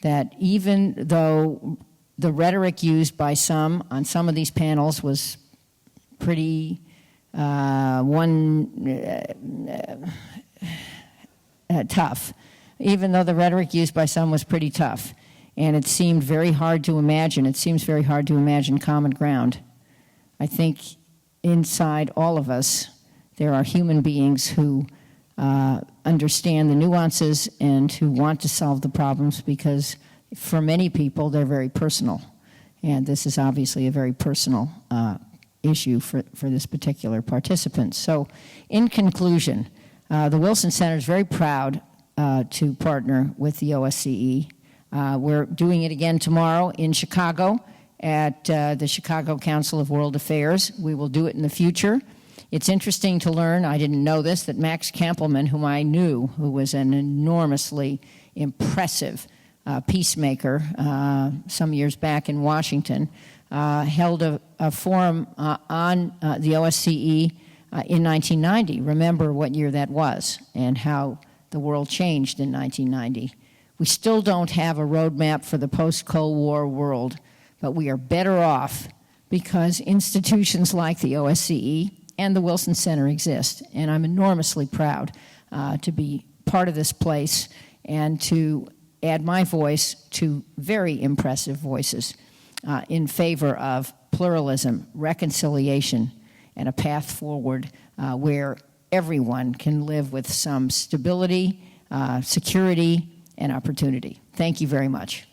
that even though the rhetoric used by some on some of these panels was pretty tough, even though the rhetoric used by some was pretty tough, and it seemed very hard to imagine, it seems very hard to imagine common ground. I think inside all of us, there are human beings who understand the nuances and who want to solve the problems, because for many people, they're very personal. And this is obviously a very personal issue for this particular participant. So in conclusion, the Wilson Center is very proud to partner with the OSCE. We're doing it again tomorrow in Chicago at the Chicago Council of World Affairs. We will do it in the future. It's interesting to learn, I didn't know this, that Max Kampelman, whom I knew, who was an enormously impressive peacemaker some years back in Washington, held a forum on the OSCE in 1990. Remember what year that was and how the world changed in 1990. We still don't have a roadmap for the post-Cold War world, but we are better off because institutions like the OSCE and the Wilson Center exist. And I'm enormously proud to be part of this place and to add my voice to very impressive voices in favor of pluralism, reconciliation, and a path forward where everyone can live with some stability, security, and opportunity. Thank you very much.